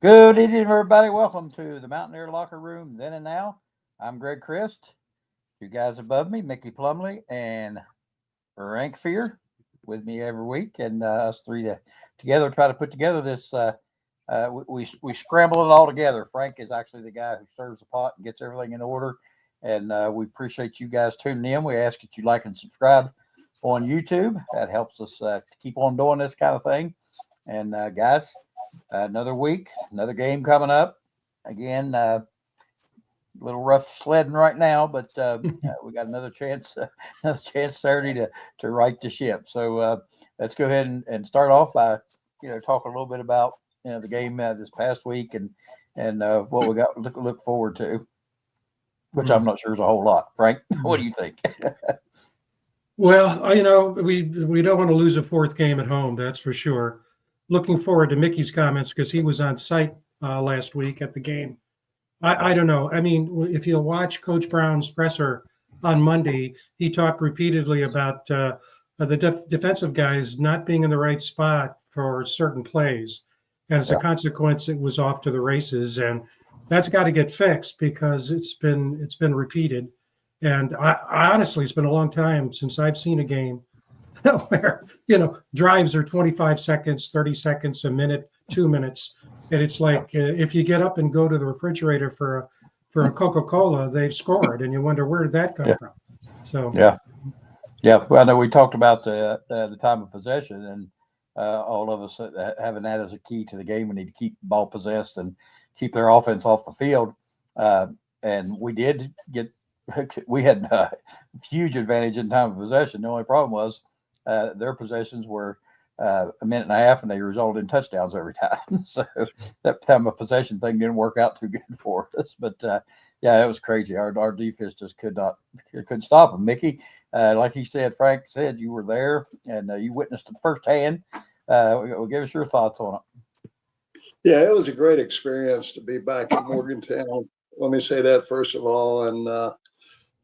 Good evening, everybody. Welcome to the Mountaineer Locker Room Then and Now. I'm Greg Crist. Two guys above me, Mickey Plumley and Rank Fear, with me every week, and us three together try to put together this. We scramble it all together. Frank is actually the guy who serves the pot and gets everything in order, and we appreciate you guys tuning in. We ask that you like and subscribe on YouTube. That helps us to keep on doing this kind of thing. And guys, another week, another game coming up. Again, a little rough sledding right now, but we got another chance Saturday to right the ship. So let's go ahead and start off by talking a little bit about the game this past week and what we got to look forward to, which I'm not sure is a whole lot. Frank, what do you think? Well, we don't want to lose a fourth game at home, that's for sure. Looking forward to Mickey's comments because he was on site last week at the game. I don't know. I mean, if you watch Coach Brown's presser on Monday, he talked repeatedly about the defensive guys not being in the right spot for certain plays. And as a consequence, it was off to the races. And that's got to get fixed because it's been repeated. And I honestly, it's been a long time since I've seen a game where, drives are 25 seconds, 30 seconds, a minute, 2 minutes. And it's like if you get up and go to the refrigerator for a Coca-Cola, they've scored, and you wonder where did that come from. So yeah. Well, I know we talked about the time of possession, and all of us having that as a key to the game. We need to keep the ball possessed and keep their offense off the field. And we did we had a huge advantage in time of possession. The only problem was their possessions were a minute and a half, and they resulted in touchdowns every time. So that time of possession thing didn't work out too good for us. But it was crazy. Our defense just couldn't stop them. Mickey, like he said, Frank said, you were there and you witnessed it firsthand. Give us your thoughts on it. Yeah, it was a great experience to be back in Morgantown. Let me say that first of all. And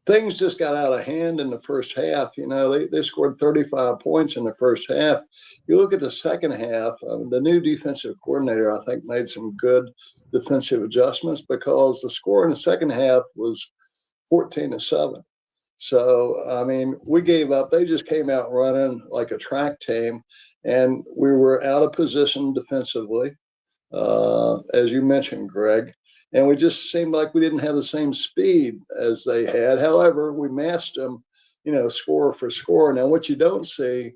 things just got out of hand in the first half. They scored 35 points in the first half. You look at the second half, the new defensive coordinator, I think, made some good defensive adjustments because the score in the second half was 14-7. So, I mean, we gave up. They just came out running like a track team, and we were out of position defensively, as you mentioned, Greg. And we just seemed like we didn't have the same speed as they had. However, we matched them, score for score. Now, what you don't see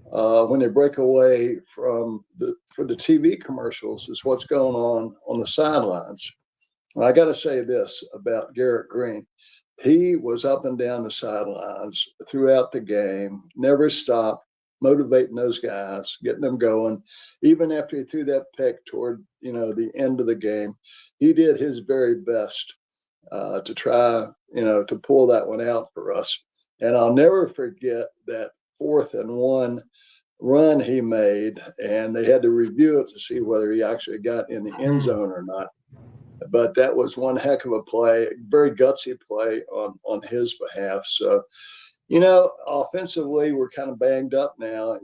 when they break away for the TV commercials is what's going on the sidelines. And I got to say this about Garrett Green. He was up and down the sidelines throughout the game, never stopped, motivating those guys, getting them going. Even after he threw that pick toward, the end of the game, he did his very best to try, to pull that one out for us. And I'll never forget that 4th and 1 run he made, and they had to review it to see whether he actually got in the end zone or not. But that was one heck of a play, very gutsy play on his behalf. So, offensively, we're kind of banged up now.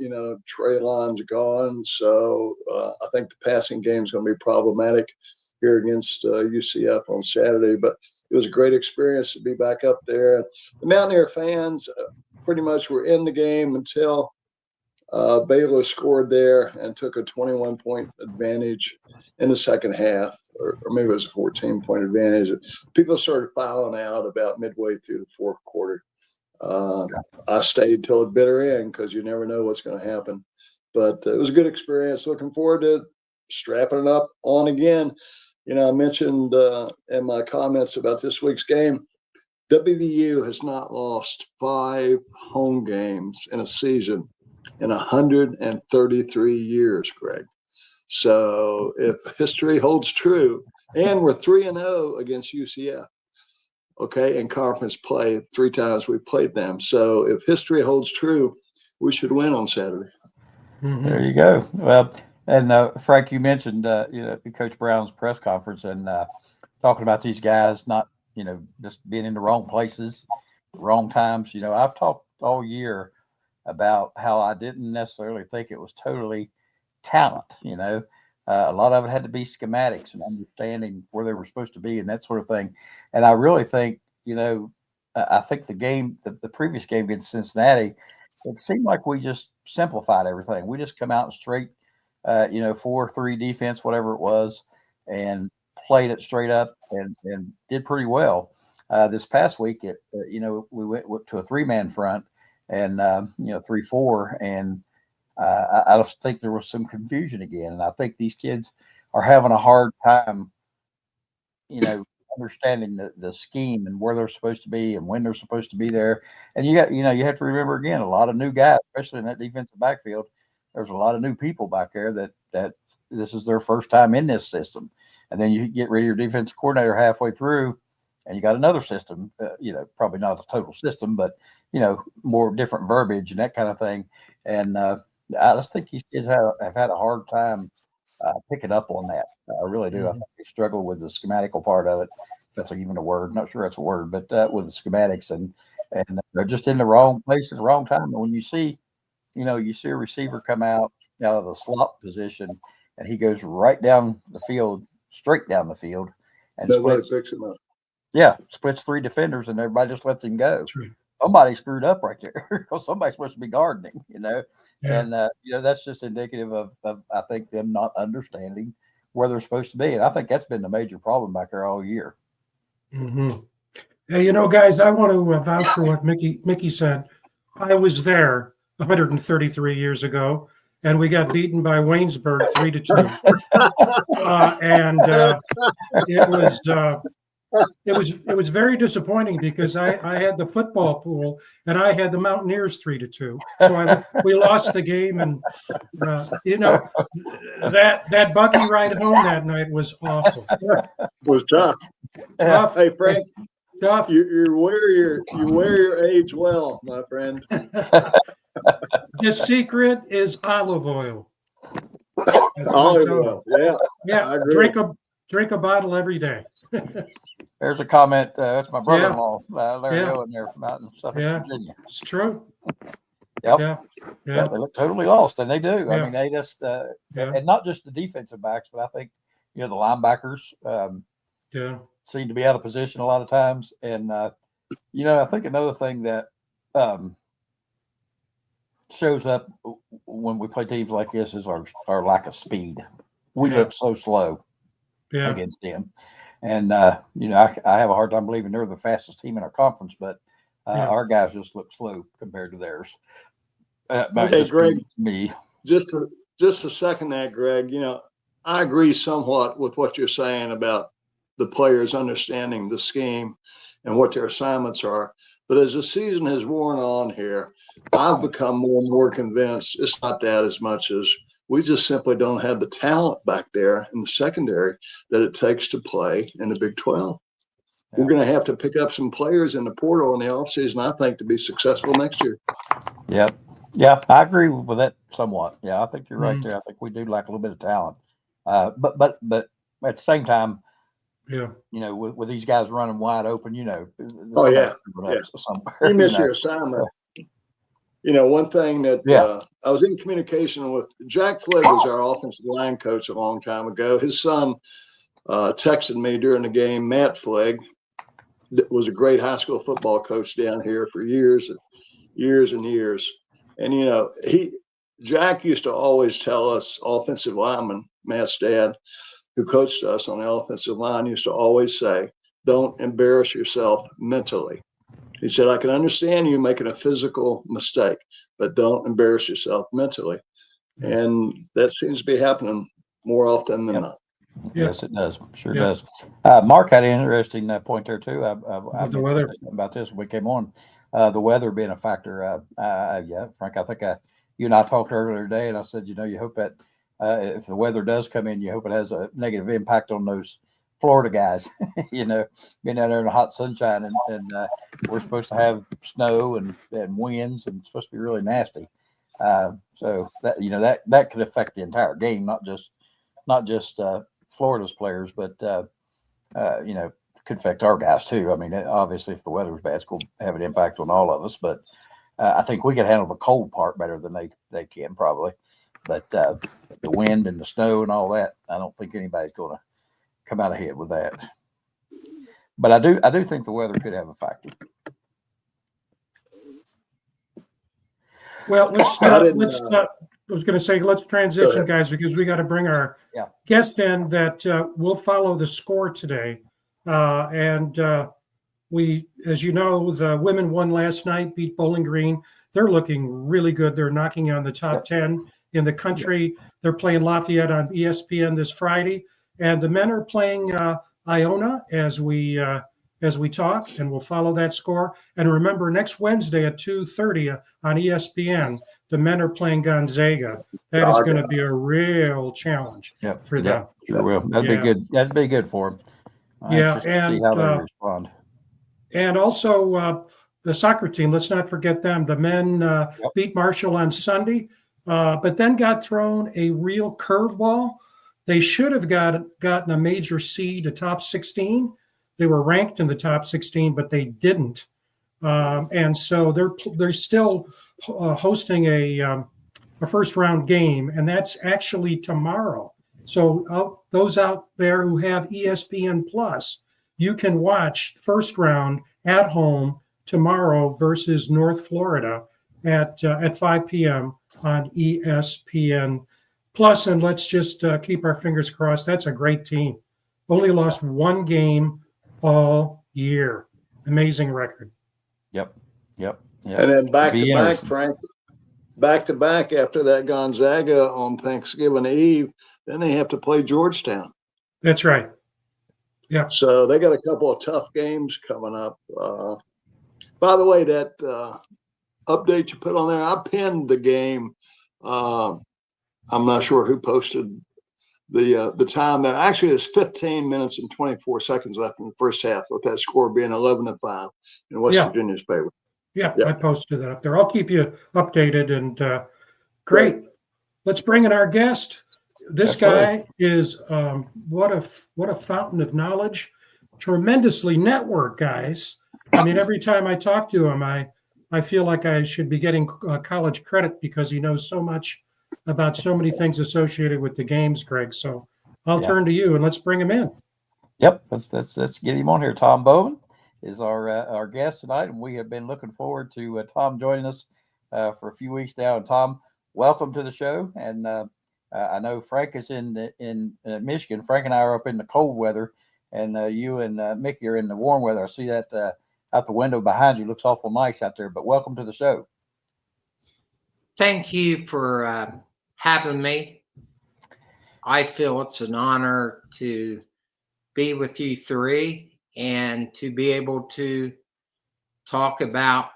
Traylon's gone. So I think the passing game is going to be problematic here against UCF on Saturday. But it was a great experience to be back up there. The Mountaineer fans pretty much were in the game until Baylor scored there and took a 21-point advantage in the second half, or maybe it was a 14-point advantage. People started filing out about midway through the fourth quarter. I stayed till the bitter end because you never know what's going to happen. But it was a good experience. Looking forward to strapping it up on again. I mentioned in my comments about this week's game, WVU has not lost 5 home games in a season in 133 years, Greg. So if history holds true, and we're 3-0 against UCF, okay, in conference play 3 times we played them. So if history holds true, we should win on Saturday. There you go. Well, and Frank, you mentioned Coach Brown's press conference and talking about these guys not just being in the wrong places, wrong times. I've talked all year about how I didn't necessarily think it was totally talent. A lot of it had to be schematics and understanding where they were supposed to be and that sort of thing. And I really think, I think the previous game against Cincinnati, it seemed like we just simplified everything. We just come out and straight, 4-3 defense, whatever it was, and played it straight up and did pretty well. This past week, we went to a 3-man front and 3-4, and I just think there was some confusion again. And I think these kids are having a hard time, understanding the scheme and where they're supposed to be and when they're supposed to be there. And you have to remember again, a lot of new guys, especially in that defensive backfield. There's a lot of new people back there that this is their first time in this system. And then you get rid of your defensive coordinator halfway through, and you got another system, probably not a total system, but, more different verbiage and that kind of thing. And I just think these kids have had a hard time picking up on that. I really do. I think they struggle with the schematical part of it. If that's even a word. Not sure that's a word, but with the schematics and they're just in the wrong place at the wrong time. And when you see a receiver come out of the slot position and he goes right down the field, straight down the field, and picks him up. Yeah, splits 3 defenders and everybody just lets him go. True. Somebody screwed up right there because somebody's supposed to be guarding him, Yeah. And that's just indicative of I think them not understanding where they're supposed to be, and I think that's been the major problem back there all year. Mm-hmm. Hey, guys, I want to vouch for what Mickey said. I was there 133 years ago, and we got beaten by Waynesburg 3-2, and it was very disappointing because I had the football pool and I had the Mountaineers 3-2, so we lost the game, and that buggy ride home that night was awful. It was tough. Tough. Hey, Frank, Tough. you wear your age well, my friend. The secret is olive oil. Olive oil, yeah. Yeah, drink a bottle every day. There's a comment. That's my brother-in-law, Larry Owen there from out in Suffolk, Yeah. Virginia. It's true. Yep. Yeah. Yeah, they look totally lost, and they do. I Yeah. mean, they just Yeah. and not just the defensive backs, but I think the linebackers seem to be out of position a lot of times. And I think another thing that shows up when we play teams like this is our lack of speed. We look so slow against them. And I have a hard time believing they're the fastest team in our conference, but our guys just look slow compared to theirs. Hey, Greg, me. Just to second that, Greg, I agree somewhat with what you're saying about the players understanding the scheme and what their assignments are. But as the season has worn on here, I've become more and more convinced it's not that as much as we just simply don't have the talent back there in the secondary that it takes to play in the Big 12. Yeah. We're going to have to pick up some players in the portal in the offseason, I think, to be successful next year. Yep. Yeah, I agree with that somewhat. Yeah, I think you're right there. I think we do lack a little bit of talent. But at the same time, with these guys running wide open, Oh, yeah. Somewhere, you miss your assignment. One thing that I was in communication with Jack Flegg was our offensive line coach a long time ago. His son texted me during the game. Matt Flegg was a great high school football coach down here for years and years. And, Jack used to always tell us offensive linemen, Matt's dad, who coached us on the offensive line, used to always say, don't embarrass yourself mentally. He said, I can understand you making a physical mistake, but don't embarrass yourself mentally. And that seems to be happening more often than not. Yes, it does. Sure does. Mark had an interesting point there, too. I the weather about this when we came on. The weather being a factor. Frank, I think you and I talked earlier today, and I said, you hope that if the weather does come in, you hope it has a negative impact on those Florida guys, being out there in the hot sunshine, and we're supposed to have snow and winds, and it's supposed to be really nasty. So that that could affect the entire game, not just Florida's players, but could affect our guys too. I mean, obviously, if the weather's bad, it's going to have an impact on all of us. But I think we can handle the cold part better than they can probably. But the wind and the snow and all that, I don't think anybody's going to come out ahead with that. But I do think the weather could have a factor. Well, I was going to say, let's transition, guys, because we got to bring our guest in that will follow the score today. We, as you know, the women won last night, beat Bowling Green. They're looking really good. They're knocking on the top 10 in the country. They're playing Lafayette on ESPN this Friday. And the men are playing Iona as we talk, and we'll follow that score. And remember, next Wednesday at 2:30 on ESPN, the men are playing Gonzaga. That is going to be a real challenge for them. Sure will. That'd be good. That'd be good for them. And see how they respond. And also the soccer team. Let's not forget them. The men beat Marshall on Sunday, but then got thrown a real curveball. They should have gotten a major seed, a top 16. They were ranked in the top 16, but they didn't. And so they're still hosting a first round game, and that's actually tomorrow. So those out there who have ESPN Plus, you can watch first round at home tomorrow versus North Florida at 5 p.m. on ESPN Plus. And let's just keep our fingers crossed. That's a great team. Only lost one game all year. Amazing record. Yep. And then back to back, Frank. Back to back after that Gonzaga on Thanksgiving Eve. Then they have to play Georgetown. That's right. Yeah. So they got a couple of tough games coming up. By the way, that update you put on there, I pinned the game. I'm not sure who posted the time there. Actually, it's 15 minutes and 24 seconds left in the first half, with that score being 11-5 in West Virginia's favor. Yeah, I posted that up there. I'll keep you updated. And great. Let's bring in our guest. This guy is what a fountain of knowledge. Tremendously networked, guys. I mean, every time I talk to him, I feel like I should be getting college credit because he knows so much about so many things associated with the games, Greg. So I'll turn to you and let's bring him in. Yep, let's get him on here. Tom Bowman is our guest tonight, and we have been looking forward to Tom joining us for a few weeks now. And Tom, welcome to the show. And I know Frank is in Michigan. Frank and I are up in the cold weather, and you and Mickey are in the warm weather. I see that out the window behind you. Looks awful nice out there. But welcome to the show. Thank you for having me. I feel it's an honor to be with you three and to be able to talk about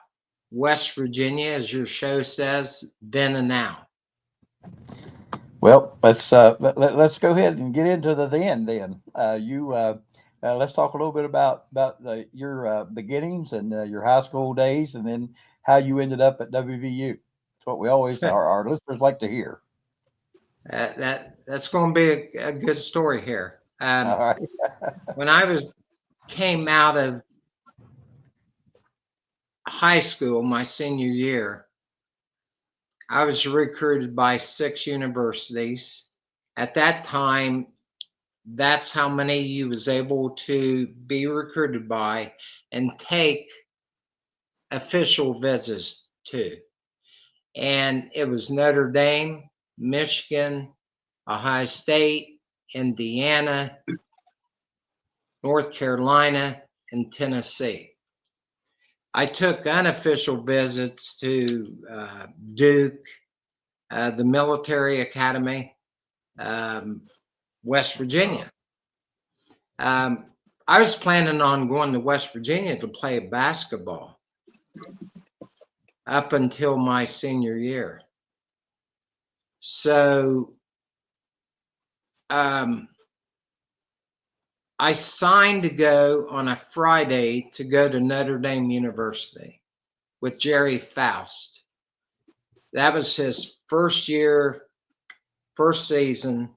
West Virginia, as your show says, then and now. Well, let's go ahead and get into the then. Let's talk a little bit about your beginnings and your high school days, and then how you ended up at WVU. That's what we always our listeners like to hear. That's going to be a good story here. All right. When I came out of high school, my senior year, I was recruited by 6 universities. At that time, that's how many you was able to be recruited by and take official visits to. And it was Notre Dame, Michigan, Ohio State, Indiana, North Carolina, and Tennessee. I took unofficial visits to Duke, the military academy, West Virginia. I was planning on going to West Virginia to play basketball up until my senior year. So I signed to go on a Friday to go to Notre Dame University with Jerry Faust. That was his first year, first season.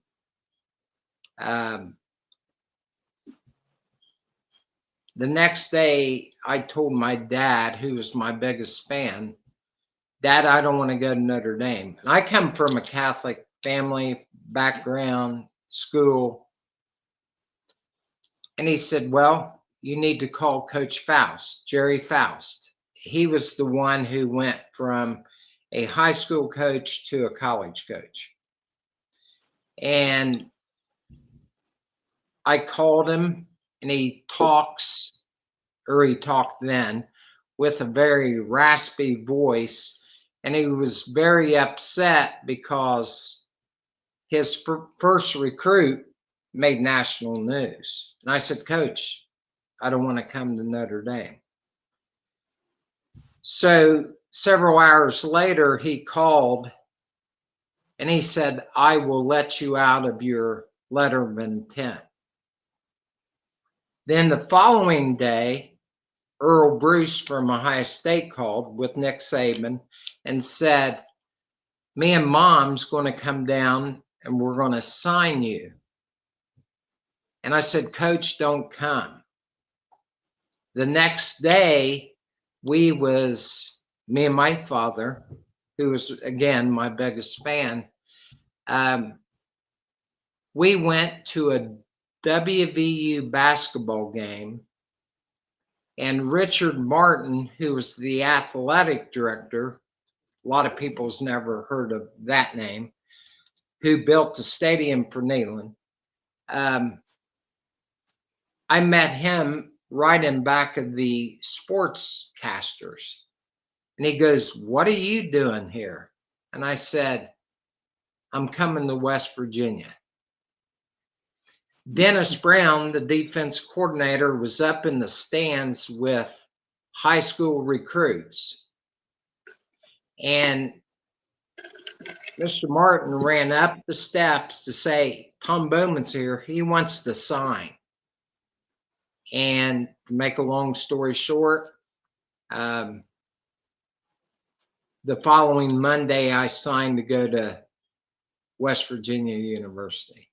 The next day, I told my dad, who was my biggest fan, Dad, I don't want to go to Notre Dame. And I come from a Catholic family background, school. And he said, well, you need to call Coach Faust, Jerry Faust. He was the one who went from a high school coach to a college coach. And I called him, and he talked then with a very raspy voice. And he was very upset because his first recruit made national news. And I said, Coach, I don't want to come to Notre Dame. So several hours later, he called and he said, I will let you out of your letter of intent. Then the following day, Earl Bruce from Ohio State called with Nick Saban and said, me and Mom's going to come down and we're going to sign you. And I said, Coach, don't come. The next day, me and my father, who was, again, my biggest fan, we went to a WVU basketball game, and Richard Martin, who was the athletic director, a lot of people's never heard of that name, who built the stadium for Nehlen. I met him right in back of the sportscasters. And he goes, what are you doing here? And I said, I'm coming to West Virginia. Dennis Brown, the defense coordinator, was up in the stands with high school recruits. And Mr. Martin ran up the steps to say, Tom Bowman's here. He wants to sign. And to make a long story short, the following Monday, I signed to go to West Virginia University.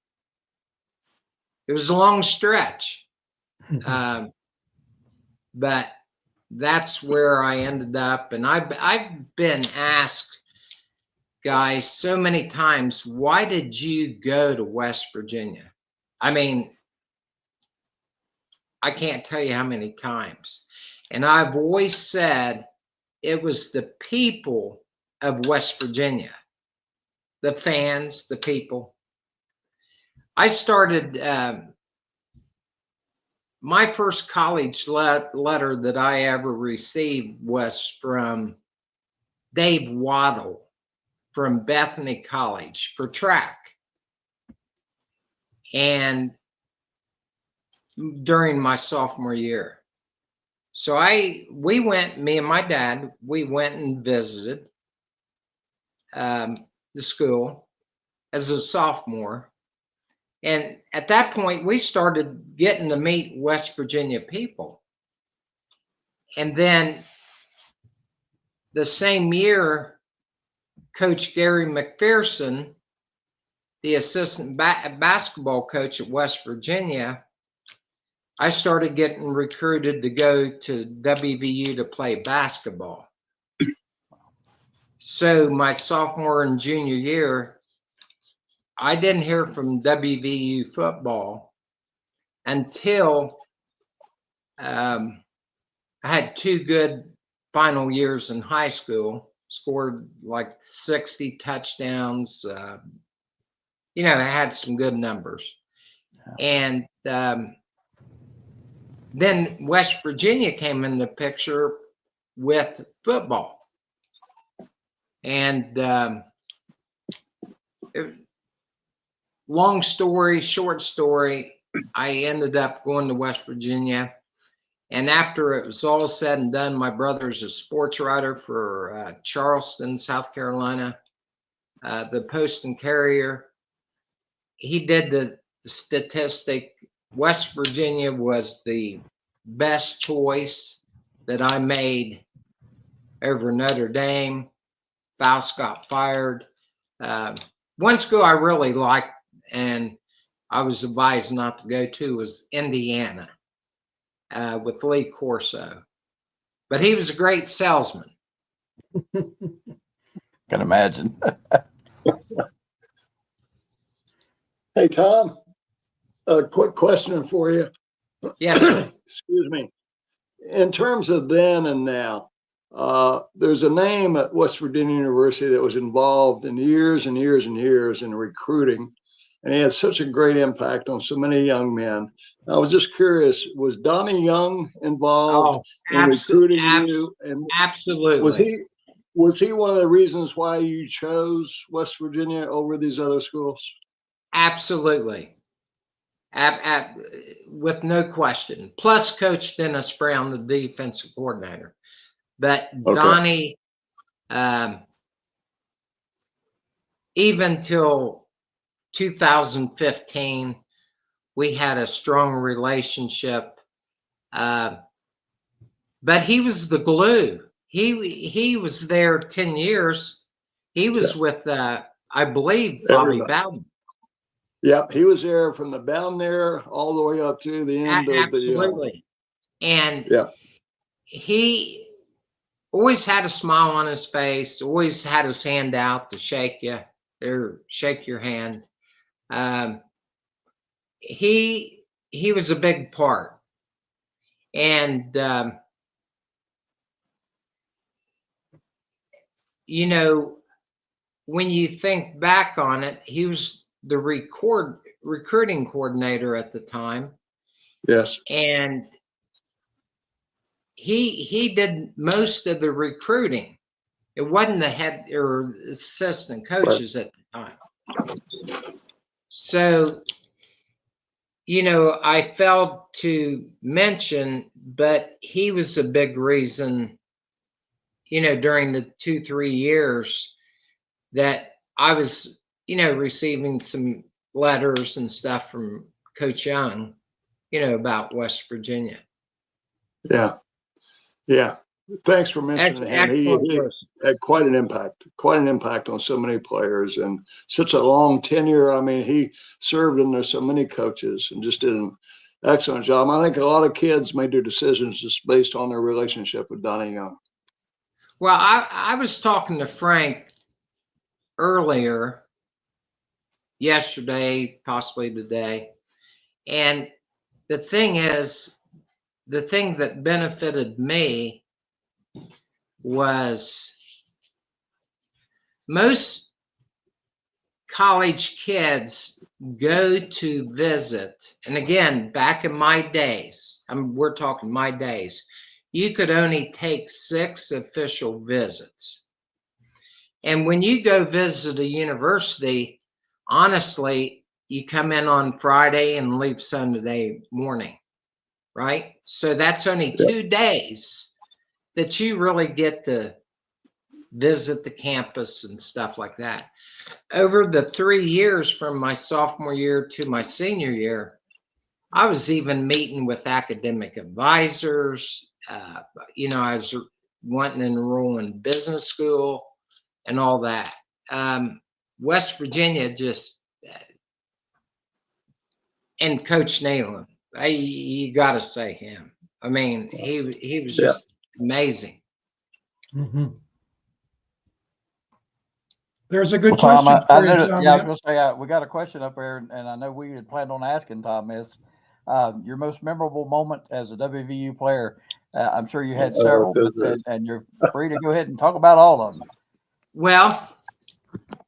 It was a long stretch, but that's where I ended up. And I've been asked, guys, so many times, why did you go to West Virginia? I mean, I can't tell you how many times. And I've always said it was the people of West Virginia, the fans, the people. I started, my first college letter that I ever received was from Dave Waddle from Bethany College for track. And during my sophomore year. So we went, me and my dad, we went and visited the school as a sophomore. And at that point, we started getting to meet West Virginia people. And then the same year, Coach Gary McPherson, the assistant basketball coach at West Virginia, I started getting recruited to go to WVU to play basketball. So my sophomore and junior year, I didn't hear from WVU football until I had 2 good final years in high school, scored like 60 touchdowns. I had some good numbers. And then West Virginia came in the picture with football. And long story, short story, I ended up going to West Virginia. And after it was all said and done, my brother's a sports writer for Charleston, South Carolina, the Post and Carrier. He did the statistic. West Virginia was the best choice that I made over Notre Dame. Faust got fired. One school I really liked and I was advised not to go to was Indiana with Lee Corso. But he was a great salesman. Can imagine. Hey, Tom, a quick question for you. Yes, sir. Excuse me. In terms of then and now, there's a name at West Virginia University that was involved in years and years and years in recruiting, and he had such a great impact on so many young men. I was just curious, was Donnie Young involved in recruiting you? And Absolutely. was he one of the reasons why you chose West Virginia over these other schools? Absolutely. With no question. Plus Coach Dennis Brown, the defensive coordinator. But Okay. Donnie, even till 2015, we had a strong relationship. But he was the glue. He was there 10 years. He was with, I believe, Bobby Bowman. Yep, he was there from the Mountaineer all the way up to the end of the. Absolutely. And yeah, he always had a smile on his face, always had his hand out to shake you or shake your hand. He was a big part. And, you know, when you think back on it, he was the recruiting coordinator at the time. yes. And he did most of the recruiting. It wasn't the head or assistant coaches at the time. So, you know, I failed to mention, but he was a big reason, you know, during the 2-3 years that I was, you know, receiving some letters and stuff from Coach Young, you know, about West Virginia. Yeah. Yeah. Thanks for mentioning him. He had quite an impact on so many players and such a long tenure. I mean, he served under so many coaches and just did an excellent job. I think a lot of kids made their decisions just based on their relationship with Donnie Young. Well, I was talking to Frank earlier, yesterday, possibly today, and the thing is, the thing that benefited me was most college kids go to visit, and again, back in my days, we're talking my days, you could only take 6 official visits. And when you go visit a university, honestly, you come in on Friday and leave Sunday morning, right? So that's only 2 days that you really get to visit the campus and stuff like that. Over the 3 years from my sophomore year to my senior year, I was even meeting with academic advisors. You know, I was wanting to enroll in business school and all that. West Virginia just, and Coach Nehlen, you got to say him. I mean, he was just amazing. Mm-hmm. There's a good Tom, question for you, Tom. I was going to say, we got a question up there, and I know we had planned on asking Tom this. Your most memorable moment as a WVU player. I'm sure you had several, and you're free to go ahead and talk about all of them. Well,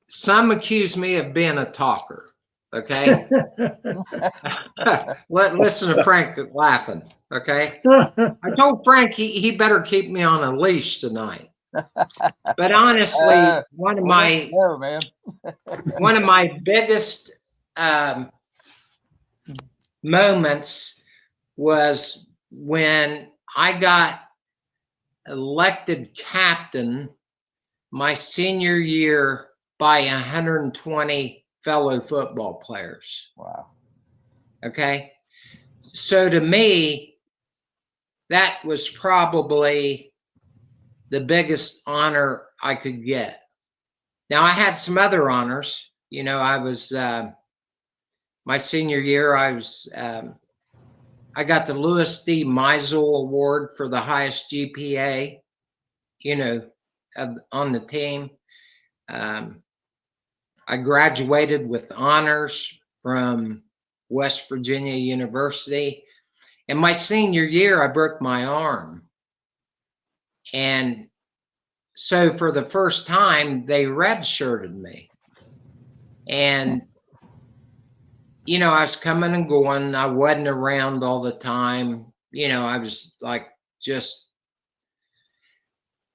some accuse me of being a talker. Okay. Listen to Frank laughing. Okay. I told Frank he better keep me on a leash tonight. But honestly, one of my biggest moments was when I got elected captain my senior year by 120 fellow football players. Wow. Okay. So to me, that was probably the biggest honor I could get. Now, I had some other honors. You know, I was, my senior year, I got the Lewis D. Meisel Award for the highest GPA, you know, on the team. I graduated with honors from West Virginia University. And my senior year, I broke my arm. And so for the first time, they redshirted me. And, you know, I was coming and going. I wasn't around all the time. You know, I was like just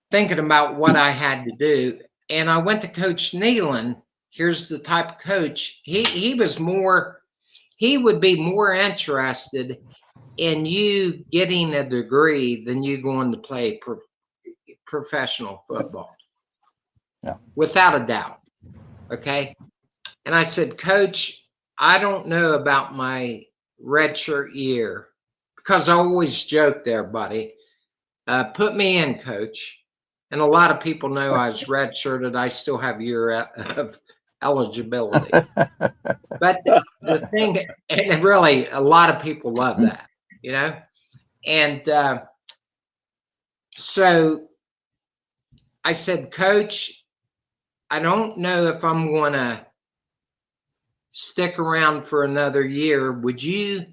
thinking about what I had to do. And I went to Coach Nehlen. Here's the type of coach. He would be more interested in you getting a degree than you going to play professional football. Yeah. Without a doubt. Okay. And I said, Coach, I don't know about my redshirt year, because I always joke there, buddy. Put me in, Coach. And a lot of people know I was redshirted. I still have a year of eligibility. But the thing, and really, a lot of people love that, you know? And so I said, Coach, I don't know if I'm going to stick around for another year. Would you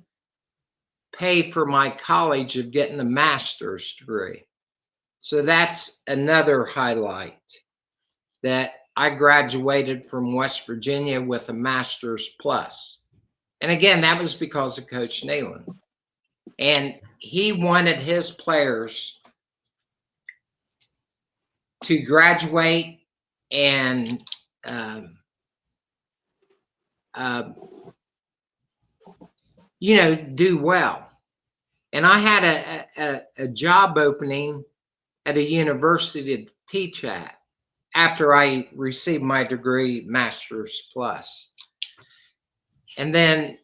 pay for my college of getting a master's degree? So that's another highlight, that I graduated from West Virginia with a master's plus. And again, that was because of Coach Nehlen. And he wanted his players to graduate and you know, do well. And I had a job opening at a university to teach at after I received my degree, master's plus. And then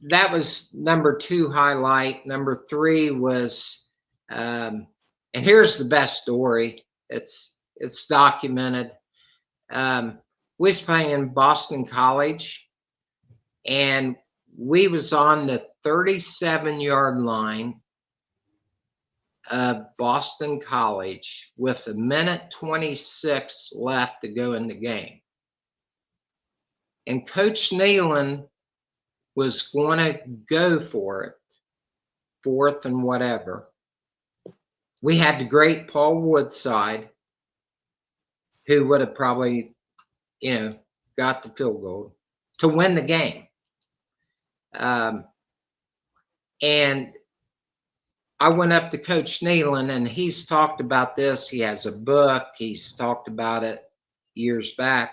that was number 2 highlight. Number 3 was, and here's the best story. It's documented. We was playing Boston College, and we was on the 37-yard line of Boston College with 1:26 left to go in the game. And Coach Nehlen was going to go for it, 4th and whatever. We had the great Paul Woodside, who would have probably, you know, got the field goal to win the game. And I went up to Coach Nehlen, and he's talked about this. He has a book. He's talked about it years back,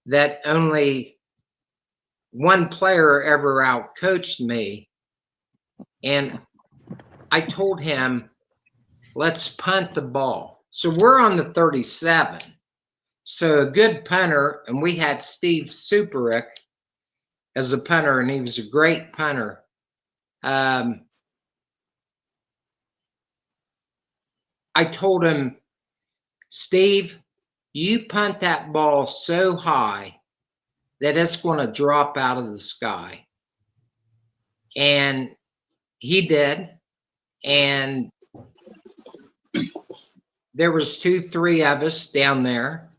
that only one player ever outcoached me. And I told him, let's punt the ball. So we're on the 37. So a good punter, and we had Steve Superick as a punter, and he was a great punter. I told him, Steve, you punt that ball so high that it's going to drop out of the sky. And he did. And there was 2-3 of us down there,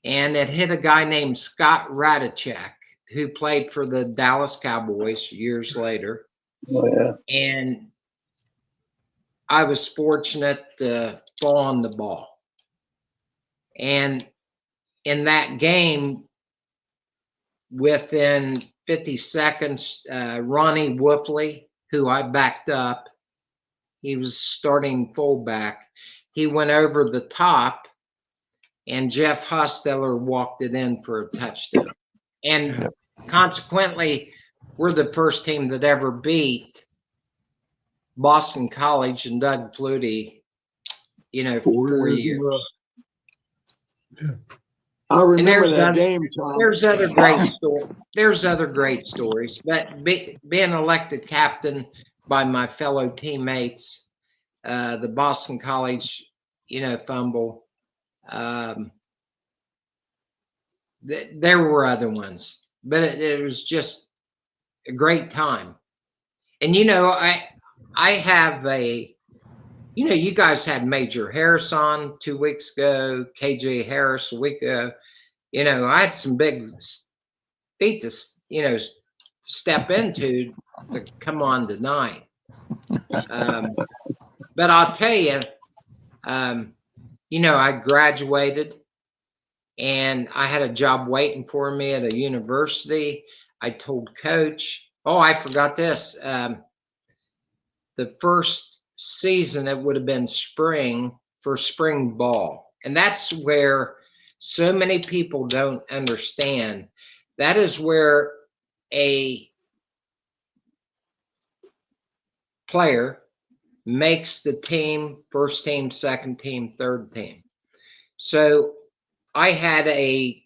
and it hit a guy named Scott Radicek, who played for the Dallas Cowboys years later. Oh, yeah. And I was fortunate to fall on the ball. And in that game, within 50 seconds, Ronnie Wolfley, who I backed up, he was starting fullback. He went over the top, and Jeff Hosteller walked it in for a touchdown. And consequently, we're the first team that ever beat Boston College and Doug Flutie, you know, for 4 years. Yeah. I remember that other, game, Tom. There's other great stories. There's other great stories, but being elected captain by my fellow teammates, the Boston College, you know, fumble. There were other ones, but it was just a great time. And you know, I have you know, you guys had Major Harris on 2 weeks ago, KJ Harris a week ago. You know, I had some big feet to, you know, step into to come on tonight. But I'll tell you, you know, I graduated and I had a job waiting for me at a university. I told Coach, oh, I forgot this. The first season, it would have been spring for spring ball. And that's where so many people don't understand. That is where a player makes the team, first team, second team, third team. So I had a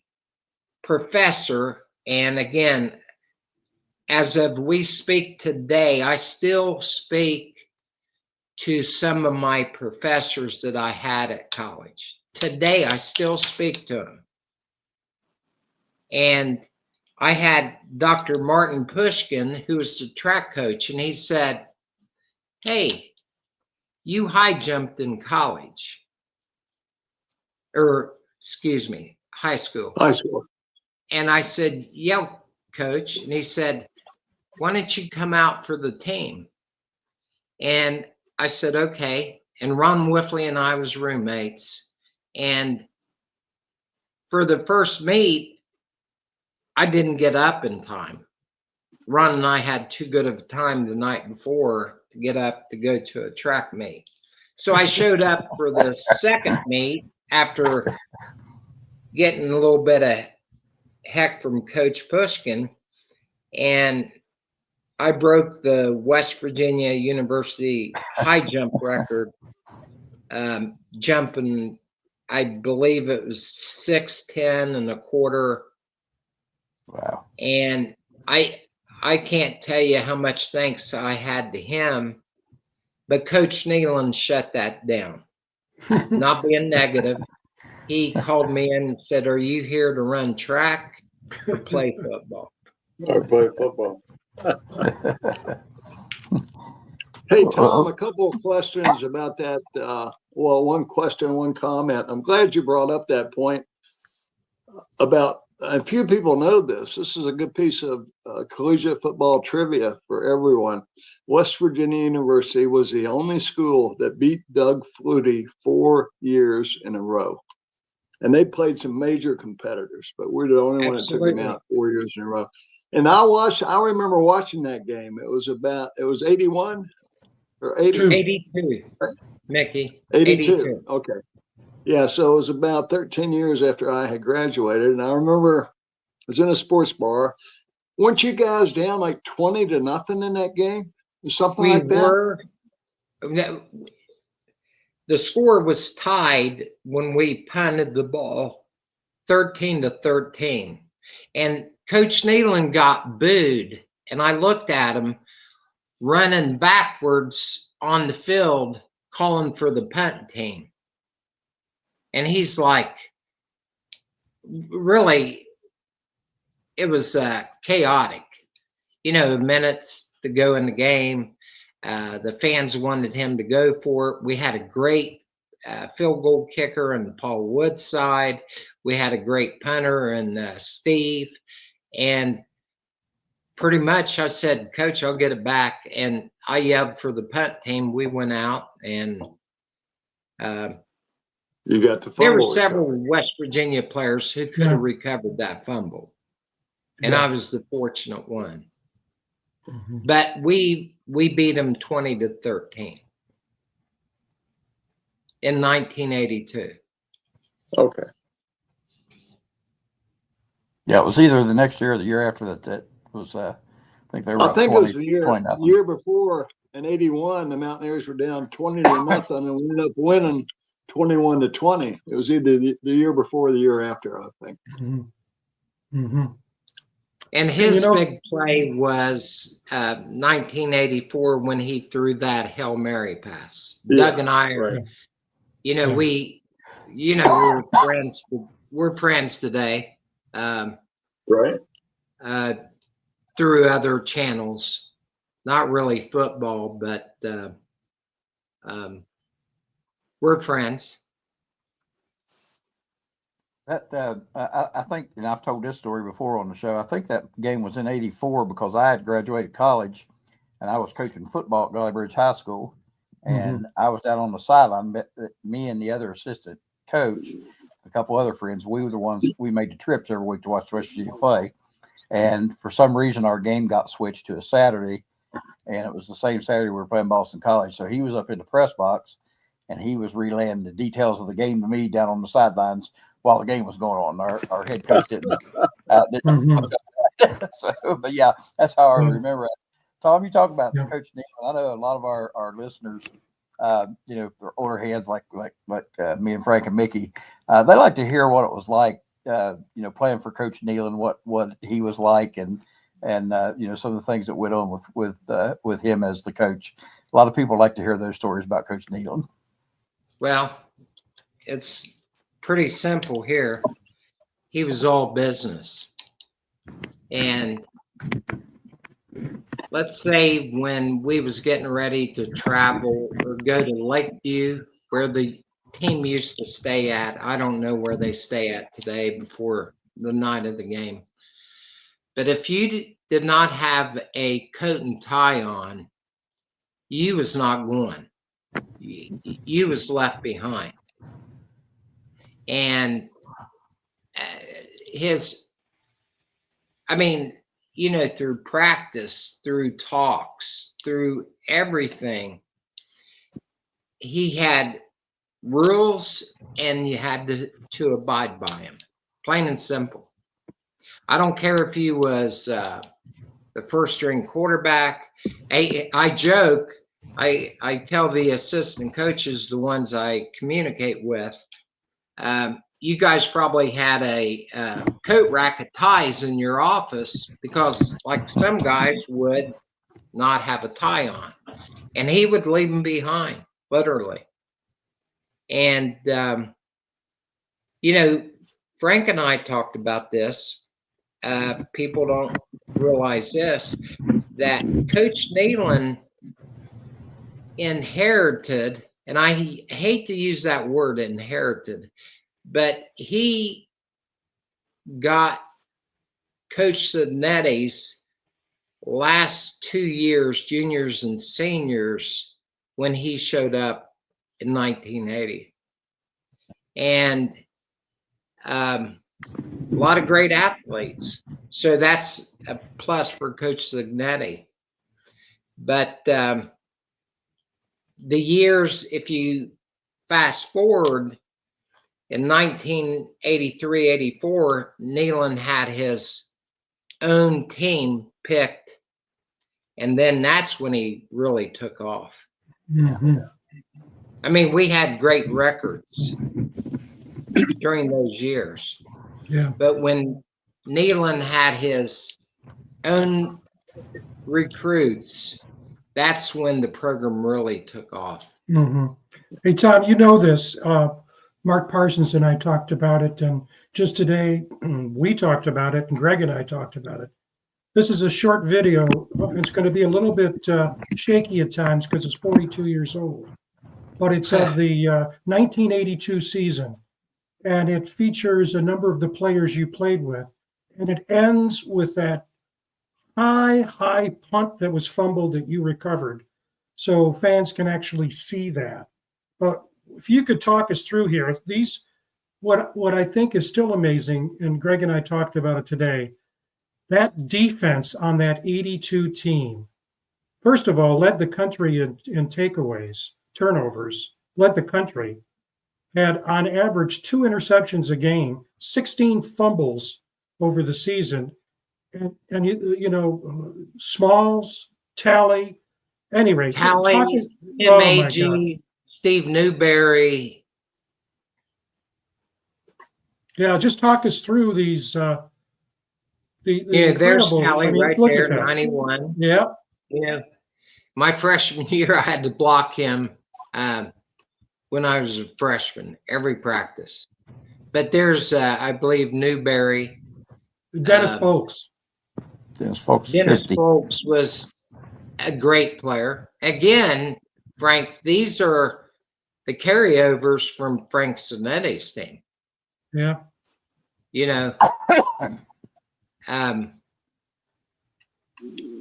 professor, and again, as of we speak today, I still speak to some of my professors that I had at college. Today, I still speak to them. And I had Dr. Martin Pushkin, who was the track coach, and he said, hey, you high jumped in college, or excuse me, high school. High school. And I said, yeah, Coach. And he said, why don't you come out for the team? And I said, okay. And Ron Whiffley and I was roommates. And for the first meet, I didn't get up in time. Ron and I had too good of a time the night before to get up to go to a track meet. So I showed up for the second meet after getting a little bit of heck from Coach Pushkin. And I broke the West Virginia University high jump record, jumping, I believe it was 6'10" and a quarter. Wow. And I can't tell you how much thanks I had to him, but Coach Nehlen shut that down. Not being negative. He called me in and said, are you here to run track or play football? Or play football. Hey, Tom, a couple of questions about that. Well, one question, one comment. I'm glad you brought up that point about, a few people know this. This is a good piece of collegiate football trivia for everyone. West Virginia University was the only school that beat Doug Flutie 4 years in a row. And they played some major competitors, but we're the only one that took him out 4 years in a row. And I remember watching that game. It was 81 or 80? 82, Mickey. 82. Okay. Yeah, so it was about 13 years after I had graduated. And I remember I was in a sports bar. Weren't you guys down like 20-0 in that game? Or something like that? The score was tied when we punted the ball 13-13. And Coach Nehlen got booed. And I looked at him running backwards on the field, calling for the punt team. And he's like, really, it was chaotic. You know, minutes to go in the game. The fans wanted him to go for it. We had a great field goal kicker on Paul Wood's side. We had a great punter and Steve. And pretty much I said, Coach, I'll get it back. And I yelled for the punt team. We went out and you got the fumble. There were several West Virginia players who could have recovered that fumble. And I was the fortunate one. Mm-hmm. But we beat them 20-13 in 1982. Okay. Yeah, it was either the next year or the year after that. That was, I think they were. I think 20, it was the year before in '81. The Mountaineers were down 20-0, and we ended up winning 21-20. It was either the year before or the year after, I think. Mm-hmm. Mm-hmm. And his big play was 1984 when he threw that Hail Mary pass. Doug and I are, we're friends today. Right. Through other channels, not really football, but we're friends. I think, and I've told this story before on the show. I think that game was in '84 because I had graduated college, and I was coaching football at Valley Bridge High School, and I was down on the sideline. Me and the other assistant coach, a couple other friends, we were the ones we made the trips every week to watch West Virginia play. And for some reason, our game got switched to a Saturday, and it was the same Saturday we were playing Boston College. So he was up in the press box, and he was relaying the details of the game to me down on the sidelines while the game was going on. Our head coach didn't. So, but yeah, that's how I remember it. Tom, you talk about Coach Nehlen. I know a lot of our listeners, they're older heads like me and Frank and Mickey. They like to hear what it was like, playing for Coach Nehlen, what he was like, and some of the things that went on with him as the coach. A lot of people like to hear those stories about Coach Nehlen. Well, it's pretty simple here. He was all business. And let's say when we was getting ready to travel or go to Lakeview, where the team used to stay at, I don't know where they stay at today before the night of the game. But if you did not have a coat and tie on, you was not going. You was left behind. And through practice, through talks, through everything, he had rules and you had to abide by them, plain and simple. I don't care if he was the first string quarterback. I joke, I tell the assistant coaches, the ones I communicate with, you guys probably had a coat rack of ties in your office because like some guys would not have a tie on, and he would leave them behind, literally. And, Frank and I talked about this. People don't realize this, that Coach Nehlen inherited, and I hate to use that word inherited, but he got Coach Sidnetti's last 2 years, juniors and seniors, when he showed up in 1980. And a lot of great athletes. So that's a plus for Coach Sidnetti. But the years, if you fast forward, in 1983-84, Nehlen had his own team picked, and then that's when he really took off. Mm-hmm. I mean, we had great records during those years. Yeah. But when Nehlen had his own recruits, that's when the program really took off. Mm-hmm. Hey, Tom, you know this. Mark Parsons and I talked about it, and just today we talked about it, and Greg and I talked about it. This is a short video. It's going to be a little bit shaky at times because it's 42 years old, but it's of the 1982 season, and it features a number of the players you played with, and it ends with that high punt that was fumbled that you recovered, so fans can actually see that. But if you could talk us through here, what I think is still amazing, and Greg and I talked about it today, that defense on that 82 team, first of all, led the country in takeaways, turnovers, led the country, had on average 2 interceptions a game, 16 fumbles over the season, and Smalls, Tally, anyway. Tally, M.A.G., Steve Newberry. Yeah, just talk us through these. There's Tally right there, 91. Yeah. Yeah. My freshman year, I had to block him when I was a freshman, every practice. But there's, I believe, Newberry. Dennis Folks. Dennis Folks was a great player. Again, Frank, these are the carryovers from Frank Sidnetti's team. Yeah. you know.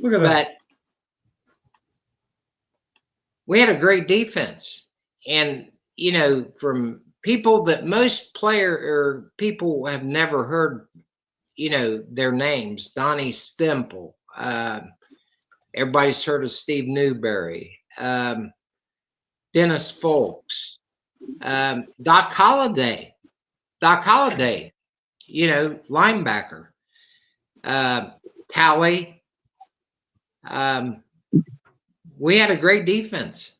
Look at that. But we had a great defense, and you know, from people that most people have never heard, you know, their names. Donnie Stemple. Everybody's heard of Steve Newberry. Dennis Folks. Doc Holliday. You know, linebacker. Tally. We had a great defense,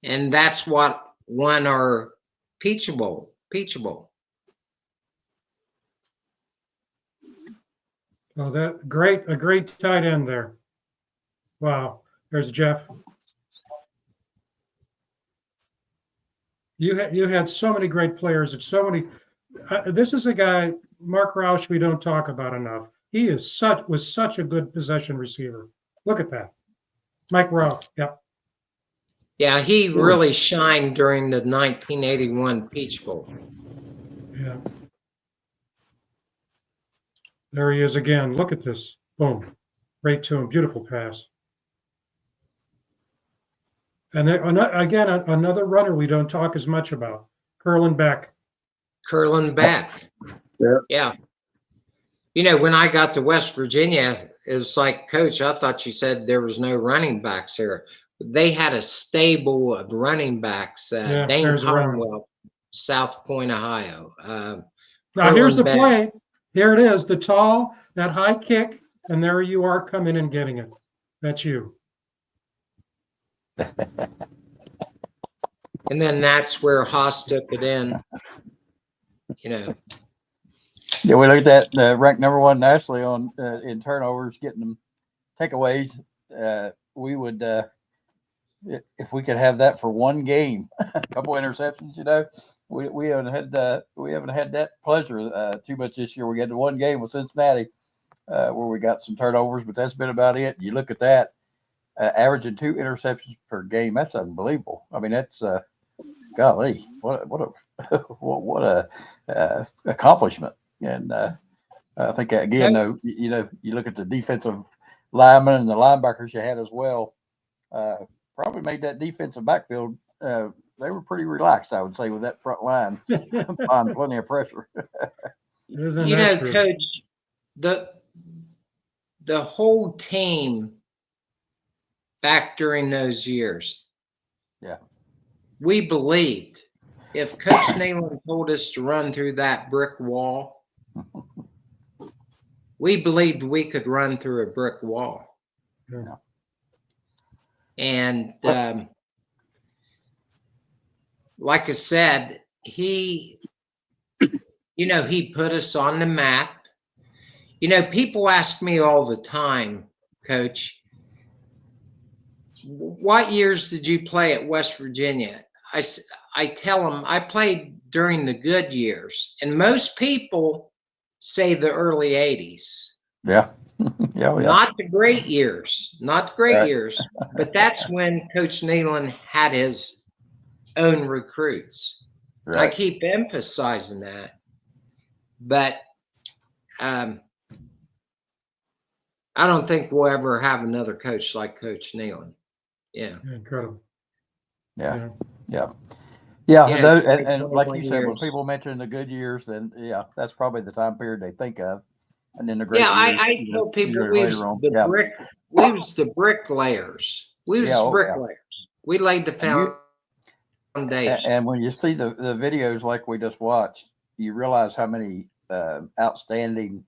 and that's what won our Peach Bowl. Oh, a great tight end there. Wow. There's Jeff. You had so many great players and so many. This is a guy, Mark Roush, we don't talk about enough. He was such a good possession receiver. Look at that. Mike Roush. Yep. Yeah, he really shined during the 1981 Peach Bowl. Yeah. There he is again. Look at this. Boom. Right to him. Beautiful pass. And then, again, another runner we don't talk as much about, Curlin Beck. Yeah. You know, when I got to West Virginia, it was like, Coach, I thought you said there was no running backs here. They had a stable of running backs. Dane Conwell, South Point, Ohio. Now, here's the play. Here it is, the tall, that high kick, and there you are coming and getting it. That's you. And then that's where Haas took it in, you know. Yeah, we look at that, ranked number one nationally on in turnovers, getting them takeaways. We would, if we could have that for one game, a couple interceptions, you know. We haven't had that pleasure too much this year. We had the one game with Cincinnati where we got some turnovers, but that's been about it. You look at that, averaging 2 interceptions per game. That's unbelievable. I mean, that's golly, what a accomplishment. And I think again, though, you know, you look at the defensive linemen and the linebackers you had as well. Probably made that defensive backfield. They were pretty relaxed, I would say, with that front line on plenty of pressure. You know, Coach, the whole team back during those years, yeah, we believed if Coach Nehlen told us to run through that brick wall, we believed we could run through a brick wall. Yeah. And like I said, he put us on the map. You know, people ask me all the time, Coach, what years did you play at West Virginia? I tell them I played during the good years, and most people say the early 80s. Yeah. Yeah. Not the great years, but that's when Coach Nehlen had his own recruits. Right. I keep emphasizing that, but I don't think we'll ever have another coach like Coach Nehlen. Yeah. Incredible. Yeah. Yeah. And like you said, when people mention the good years, then yeah, that's probably the time period they think of. And then the great years, I tell people we was the bricklayers. We was bricklayers. We laid the foundation. And when you see the videos like we just watched, you realize how many outstanding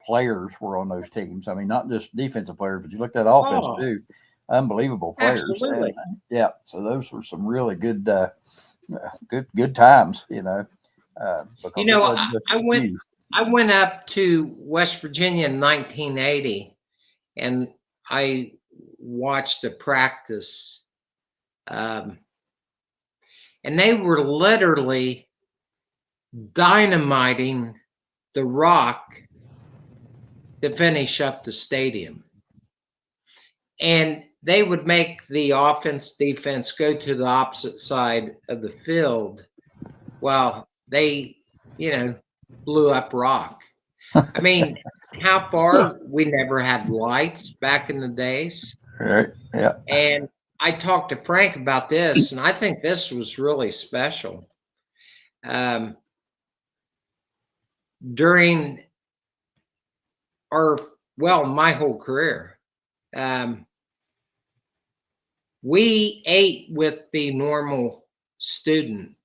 players were on those teams. I mean, not just defensive players, but you looked at offense too. Unbelievable players. Absolutely. And, so those were some really good times, you know. You know, I went up to West Virginia in 1980, and I watched a practice, and they were literally dynamiting the rock to finish up the stadium. And they would make the offense, defense go to the opposite side of the field while they, you know, blew up rock. I mean, how far? We never had lights back in the days. Right. Yeah. And I talked to Frank about this, and I think this was really special. During my whole career, we ate with the normal student.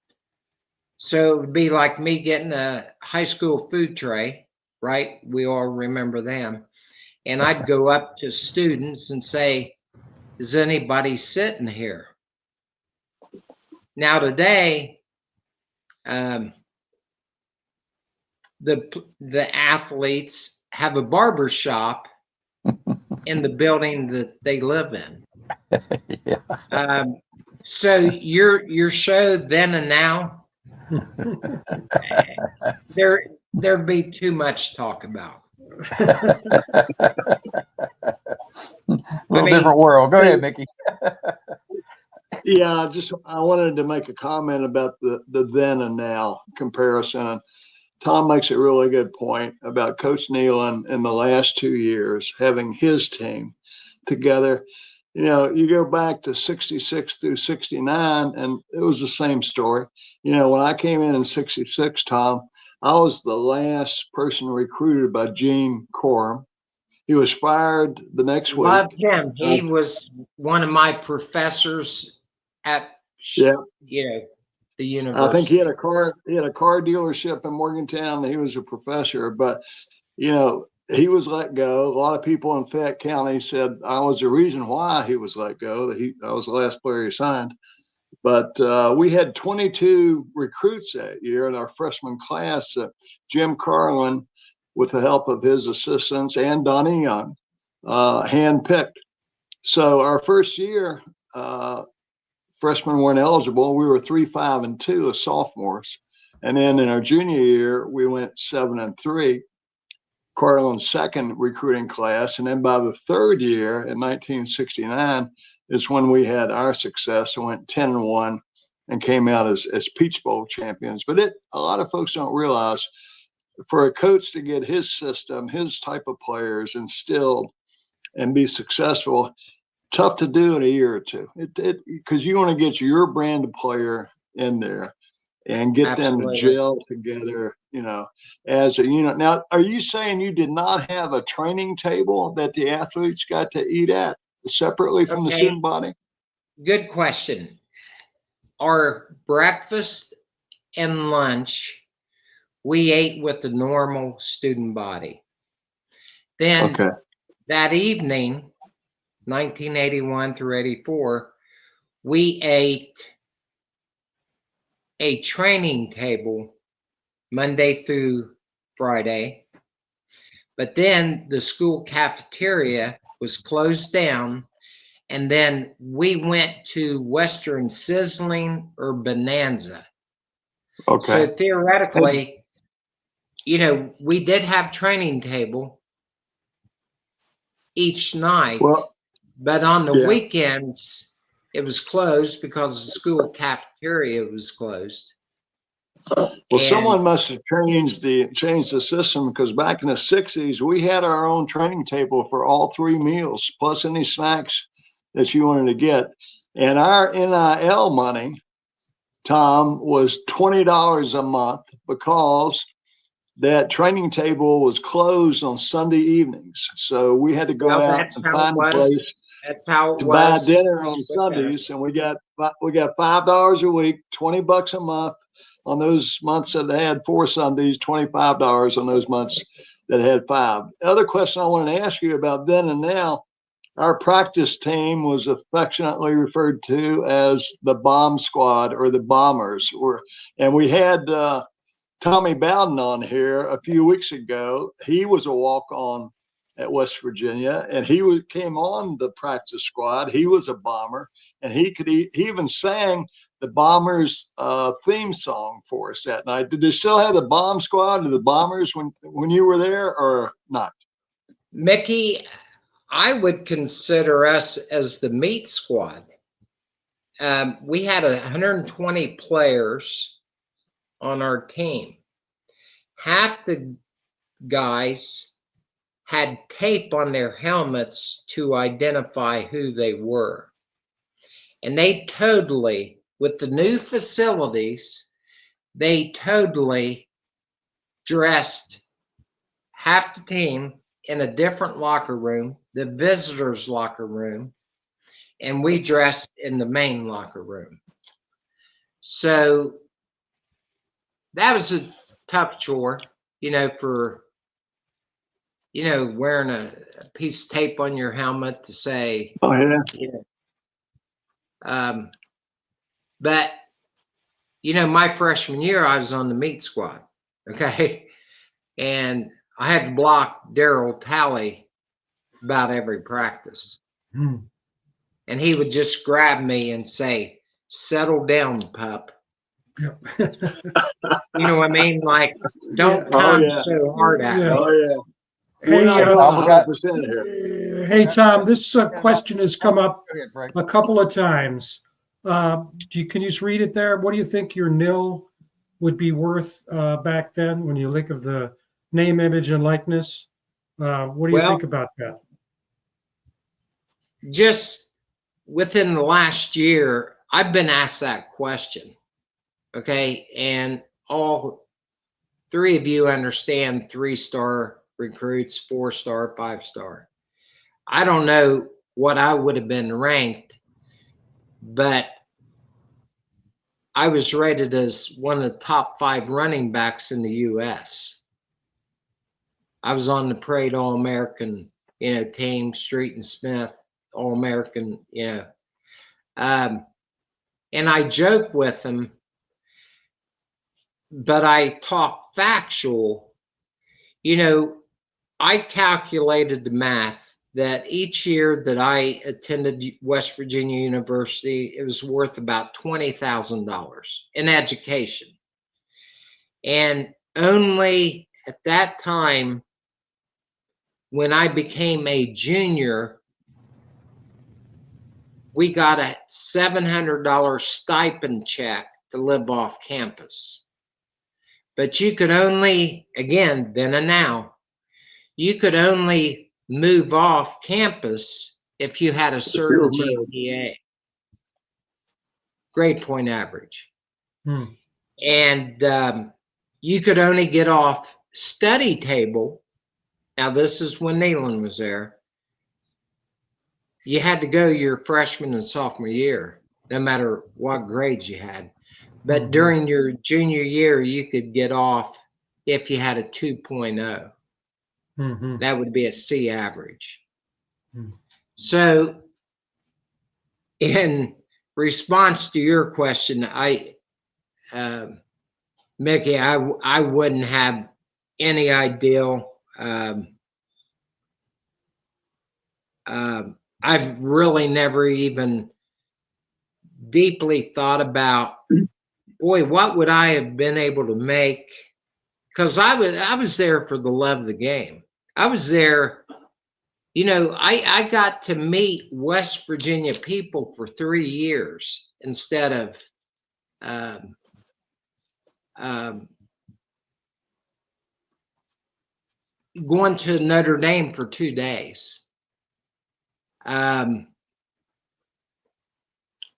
So it'd be like me getting a high school food tray, right? We all remember them. And I'd go up to students and say, is anybody sitting here? Now today, the athletes have a barber shop in the building that they live in. Yeah. So your show then and now, there'd be too much talk about. Different world. Go ahead, Mickey. Yeah, I wanted to make a comment about the then and now comparison. And Tom makes a really good point about Coach Nehlen in the last 2 years having his team together. You know, you go back to 66 through 69, and it was the same story. You know, when I came in 66, Tom, I was the last person recruited by Gene Corum. He was fired the next week. Loved him. He was one of my professors at the university. I think he had a car dealership in Morgantown. He was a professor, but you know, he was let go. A lot of people in Fayette County said I was the reason why he was let go. I was the last player he signed. But we had 22 recruits that year in our freshman class. Jim Carlin, with the help of his assistants and Donnie Young, handpicked. So our first year, freshmen weren't eligible. We were 3-5-2 as sophomores. And then in our junior year, we went 7-3. Carlin's second recruiting class. And then by the third year in 1969 is when we had our success and went 10-1 and came out as Peach Bowl champions. But a lot of folks don't realize for a coach to get his system, his type of players instilled and be successful, tough to do in a year or two. Because you want to get your brand of player in there and get them to gel together, you know, as a unit. Now, are you saying you did not have a training table that the athletes got to eat at separately from the student body? Good question. Our breakfast and lunch, we ate with the normal student body. Then that evening, 1981 through 84, we ate a training table Monday through Friday. But then the school cafeteria was closed down. And then we went to Western Sizzling or Bonanza. So theoretically, you know, we did have training table each night, but on the weekends, it was closed because the school cafeteria was closed. Well, someone must have changed the system, because back in the 60s, we had our own training table for all 3 meals, plus any snacks that you wanted to get. And our NIL money, Tom, was $20 a month because that training table was closed on Sunday evenings. So we had to go out and find a place to buy dinner on Sundays. And we got $5 a week, $20 a month on those months that they had 4 Sundays, $25 on those months that had 5. The other question I wanted to ask you about then and now, our practice team was affectionately referred to as the Bomb Squad or the Bombers. And we had Tommy Bowden on here a few weeks ago. He was a walk-on at West Virginia, and he came on the practice squad. He was a Bomber, and he even sang the Bombers theme song for us that night. Did they still have the Bomb Squad or the Bombers when you were there, or not? Mickey, I would consider us as the meat squad. We had 120 players on our team. half the guys had tape on their helmets to identify who they were. And they totally, with the new facilities, they totally dressed half the team in a different locker room, the visitors' locker room, and we dressed in the main locker room. So that was a tough chore, for, wearing a piece of tape on your helmet to say, Oh, yeah. But, my freshman year, I was on the meat squad, okay? And I had to block Daryl Talley about every practice. Hmm. And he would just grab me and say, "Settle down, pup." Yep. You know what I mean? Like, don't Yeah. come yeah. so hard at Yeah. me. Oh, yeah. Hey, We're not going 100% here. hey, Tom, this question has come up Go ahead, Frank. a couple of times. Can you just read it there? What do you think your nil would be worth back then when you think of the name, image, and likeness? What do you Well, think about that? just within the last year, I've been asked that question. Okay. And all three of you understand 3-star recruits, 4-star, 5-star. I don't know what I would have been ranked, but I was rated as one of the top 5 running backs in the U.S. I was on the Parade All-American, team, Street and Smith, All-American, and I joke with them, but I talk factual. I calculated the math that each year that I attended West Virginia University, it was worth about $20,000 in education. And only at that time, when I became a junior, we got a $700 stipend check to live off campus. But you could only, again, then and now, you could only move off campus if you had a certain GPA, grade point average. Hmm. And you could only get off study table. Now, this is when Nehlen was there. You had to go your freshman and sophomore year, no matter what grades you had. But during your junior year, you could get off if you had a 2.0. Mm-hmm. That would be a C average. Hmm. So in response to your question, Mickey, I wouldn't have any idea. I've really never even deeply thought about, boy, what would I have been able to make? Because I was there for the love of the game. I was there, I got to meet West Virginia people for 3 years instead of going to Notre Dame for 2 days.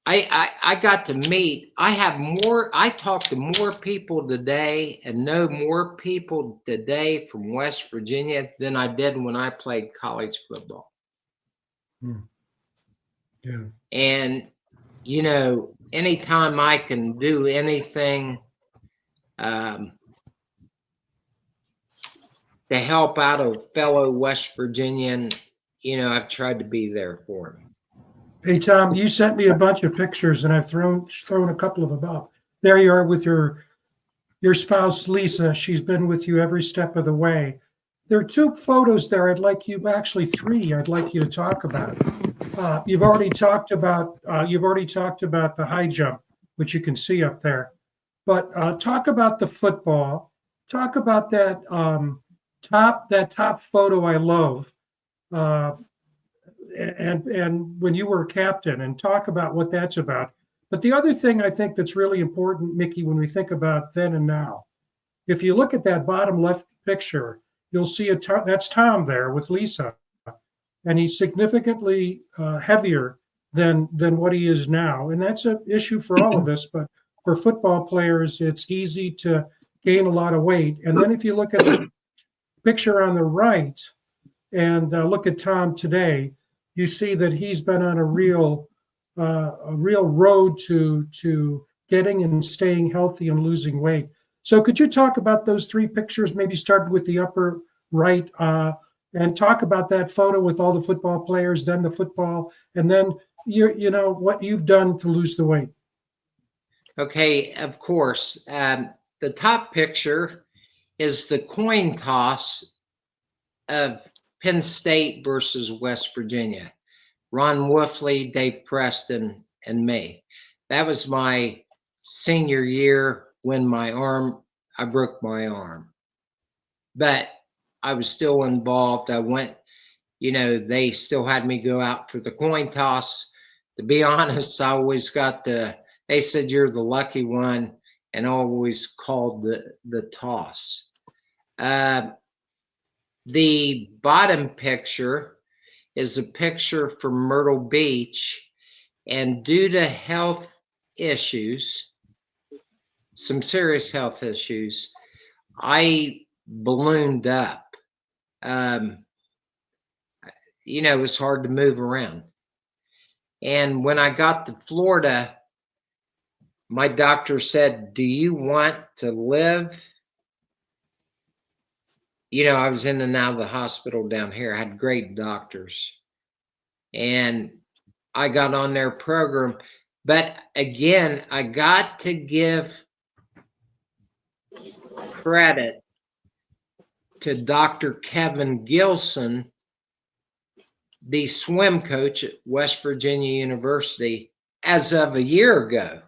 I got to meet, I talk to more people today and know more people today from West Virginia than I did when I played college football. Yeah. And, anytime I can do anything to help out a fellow West Virginian, I've tried to be there for him. Hey, Tom, you sent me a bunch of pictures, and I've thrown a couple of them up. There you are with your spouse, Lisa. She's been with you every step of the way. There are 2 photos there. Actually 3. I'd like you to talk about. You've already talked about the high jump, which you can see up there. But talk about the football. Talk about that top photo I love. And when you were captain, and talk about what that's about. But the other thing I think that's really important, Mickey, when we think about then and now, If you look at that bottom left picture, you'll see that's Tom there with Lisa, and he's significantly heavier than what he is now, and that's an issue for all of us. But for football players, it's easy to gain a lot of weight. And then if you look at the picture on the right and look at Tom today, you see that he's been on a real road to getting and staying healthy and losing weight. So could you talk about those three pictures, maybe starting with the upper right, and talk about that photo with all the football players, then the football, and then you know what you've done to lose the weight? Okay, of course. The top picture is the coin toss of Penn State versus West Virginia. Ron Wolfley, Dave Preston, and me. That was my senior year when I broke my arm. But I was still involved. I went, they still had me go out for the coin toss. To be honest, I always got they said you're the lucky one, and always called the toss. The bottom picture is a picture from Myrtle Beach, and due to health issues, some serious health issues, I ballooned up. It was hard to move around. And when I got to Florida, my doctor said, "Do you want to live?" I was in and out of the hospital down here. I had great doctors. And I got on their program. But again, I got to give credit to Dr. Kevin Gilson, the swim coach at West Virginia University, as of a year ago.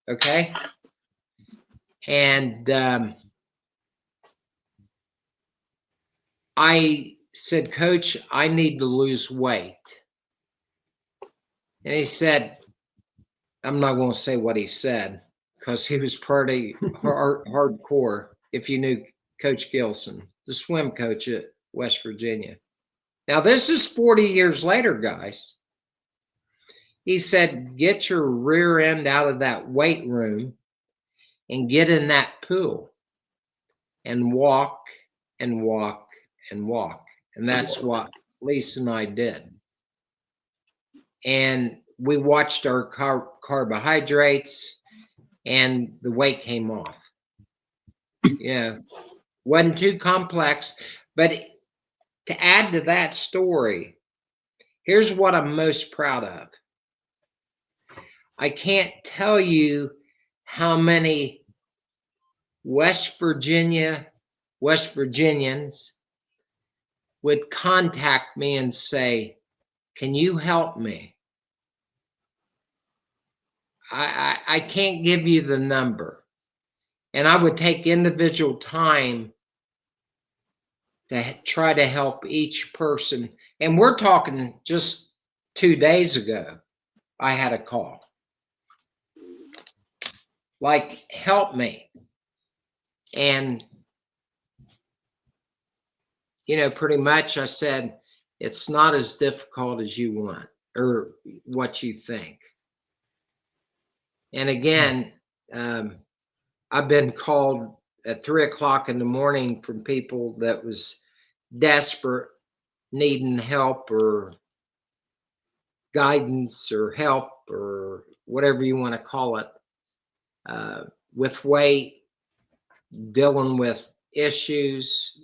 Okay? And I said, "Coach, I need to lose weight." And he said, I'm not going to say what he said, because he was pretty hardcore, if you knew Coach Gilson, the swim coach at West Virginia. Now, this is 40 years later, guys. He said, "Get your rear end out of that weight room and get in that pool and walk and walk and walk." And that's what Lisa and I did. And we watched our carbohydrates, and the weight came off. Wasn't too complex. But to add to that story, here's what I'm most proud of. I can't tell you how many West Virginians would contact me and say, "Can you help me?" I can't give you the number. And I would take individual time to try to help each person. And we're talking just 2 days ago, I had a call. Like, "Help me." And, pretty much I said, it's not as difficult as you want or what you think. And again, I've been called at 3:00 in the morning from people that was desperate, needing help or guidance or help or whatever you want to call it, with weight, dealing with issues.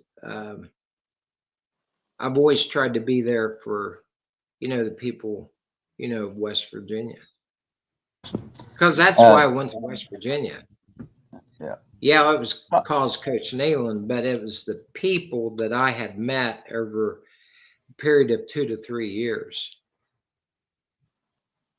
I've always tried to be there for, the people, of West Virginia. Because that's why I went to West Virginia. Yeah, it was because Coach Nehlen, but it was the people that I had met over a period of 2 to 3 years.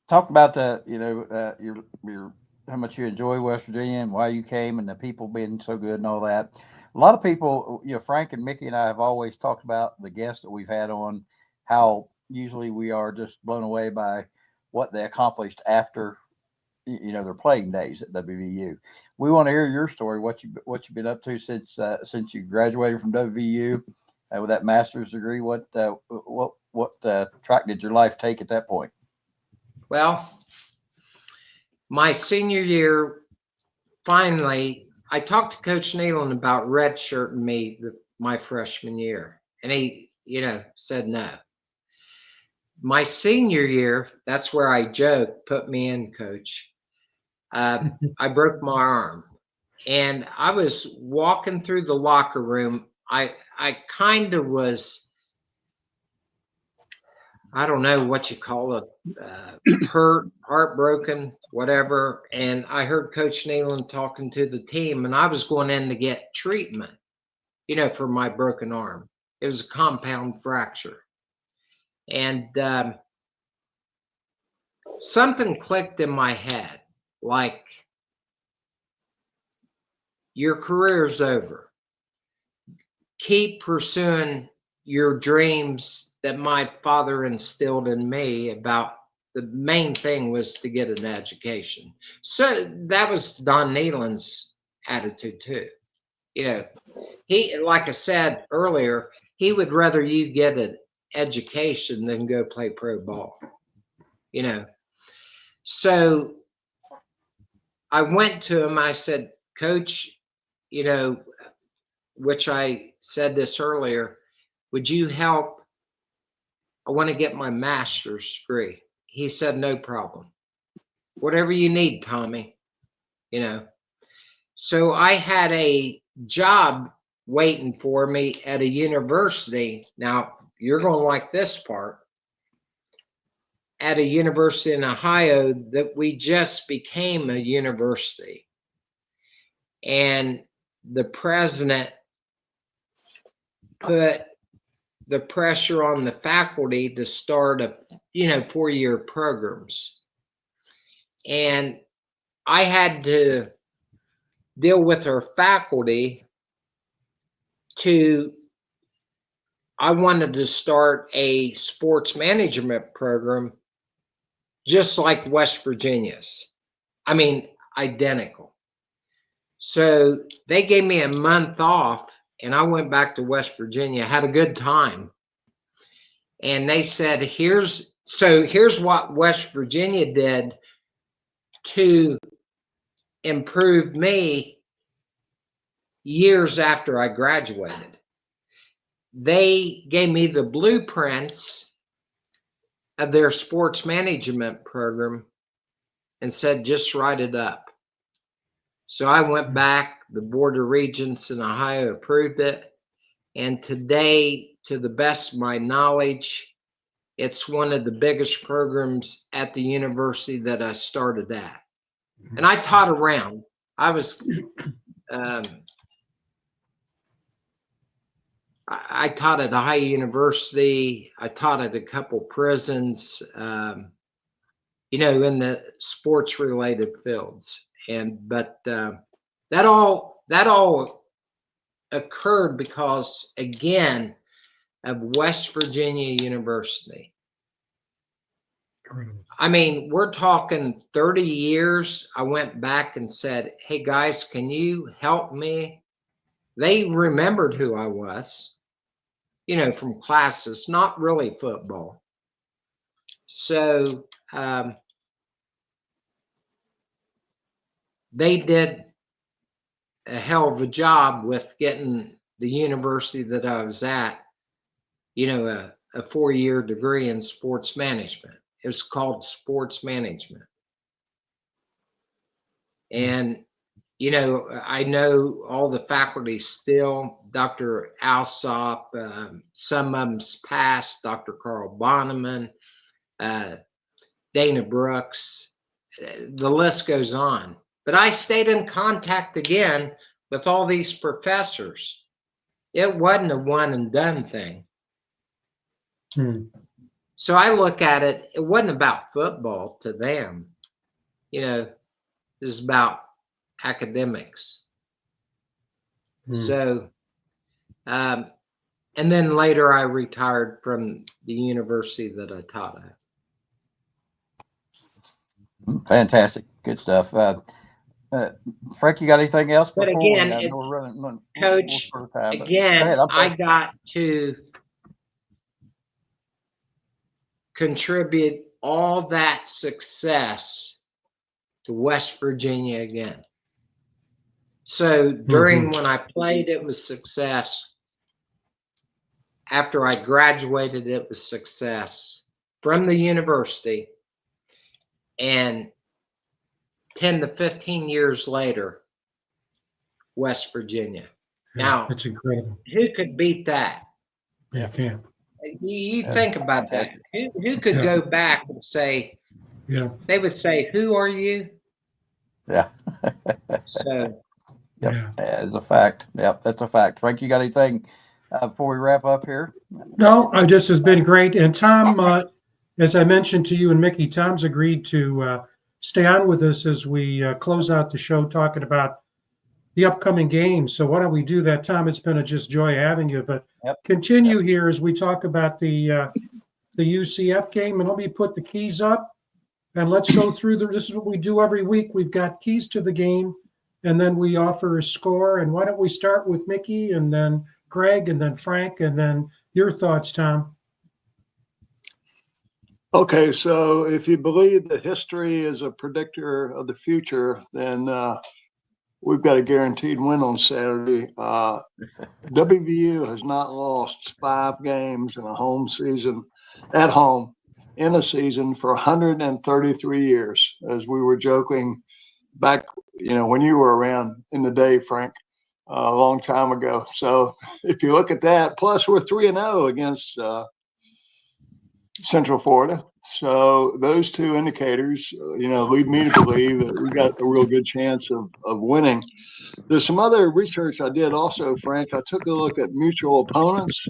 Talk about your how much you enjoy West Virginia and why you came and the people being so good and all that. A lot of people, Frank and Mickey and I have always talked about the guests that we've had on, how usually we are just blown away by what they accomplished after, their playing days at WVU. We want to hear your story. What you've been up to since you graduated from WVU with that master's degree. What track did your life take at that point? Well, my senior year, finally, I talked to Coach Nehlen about redshirting me my freshman year, and he, said no. My senior year, that's where I joked, put me in, Coach. I broke my arm, and I was walking through the locker room. I kind of was, I don't know what you call it, hurt, heartbroken, whatever. And I heard Coach Nehlen talking to the team, and I was going in to get treatment, for my broken arm. It was a compound fracture. And something clicked in my head, like, your career's over. Keep pursuing your dreams that my father instilled in me about. The main thing was to get an education. So that was Don Nehlen's attitude too. He, like I said earlier, he would rather you get an education than go play pro ball. So I went to him. I said, Coach, which I said this earlier, would you help? I want to get my master's degree. He said, no problem. Whatever you need, Tommy. So I had a job waiting for me at a university. Now, you're going to like this part. At a university in Ohio that we just became a university. And the president put the pressure on the faculty to start 4-year programs. And I had to deal with our faculty I wanted to start a sports management program just like West Virginia's. I mean, identical. So they gave me a month off, and I went back to West Virginia, had a good time. And they said, here's what West Virginia did to improve me years after I graduated. They gave me the blueprints of their sports management program and said, just write it up. So I went back, the Board of Regents in Ohio approved it. And today, to the best of my knowledge, it's one of the biggest programs at the university that I started at. And I taught around. I was, I taught at Ohio University. I taught at a couple prisons, in the sports related fields. But that all occurred because, again, of West Virginia University. I mean, we're talking 30 years. I went back and said, hey guys, can you help me? They remembered who I was, from classes, not really football. So they did a hell of a job with getting the university that I was at, a 4-year degree in sports management. It was called sports management. And, I know all the faculty still, Dr. Alsop, some of them's passed, Dr. Carl Bonneman, Dana Brooks, the list goes on. But I stayed in contact again with all these professors. It wasn't a one and done thing. So I look at it, it wasn't about football to them. It was about academics. So, and then later I retired from the university that I taught at. Fantastic. Good stuff. Frank, you got anything else? But before again, I know we're running Coach, short of time, but again, go ahead, I'm sorry. I got to contribute all that success to West Virginia again. So during when I played, it was success. After I graduated, it was success from the university. And 10 to 15 years later, West Virginia. Yeah, Now, that's incredible. who could beat that? Yeah, can't. You think about that. Who could go back and say, Yeah. they would say, who are you? Yeah. So, Yep, Yeah. that's a fact. Yep, that's a fact. Frank, you got anything before we wrap up here? No, this has been great. And Tom, as I mentioned to you and Mickey, Tom's agreed to stay on with us as we close out the show talking about the upcoming games. So why don't we do that, Tom? It's been a just joy having you. But continue here as we talk about the UCF game. And let me put the keys up and let's go through this is what we do every week. We've got keys to the game, and then we offer a score. And why don't we start with Mickey and then Greg and then Frank and then your thoughts, Tom? Okay, so if you believe that history is a predictor of the future, then we've got a guaranteed win on Saturday. WVU has not lost 5 games in a home season, at home, in a season for 133 years, as we were joking back, when you were around in the day, Frank, a long time ago. So if you look at that, plus we're 3-0 against Central Florida. So those two indicators, lead me to believe that we got a real good chance of winning. There's some other research I did also, Frank. I took a look at mutual opponents.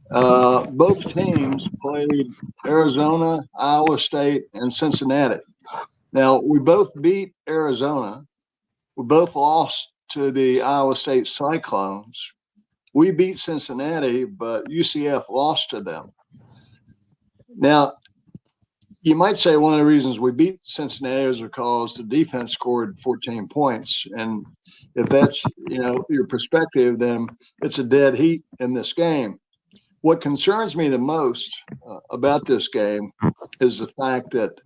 Both teams played Arizona, Iowa State, and Cincinnati. Now, we both beat Arizona. We both lost to the Iowa State Cyclones. We beat Cincinnati, but UCF lost to them. Now, you might say one of the reasons we beat Cincinnati is because the defense scored 14 points. And if that's, your perspective, then it's a dead heat in this game. What concerns me the most about this game is the fact that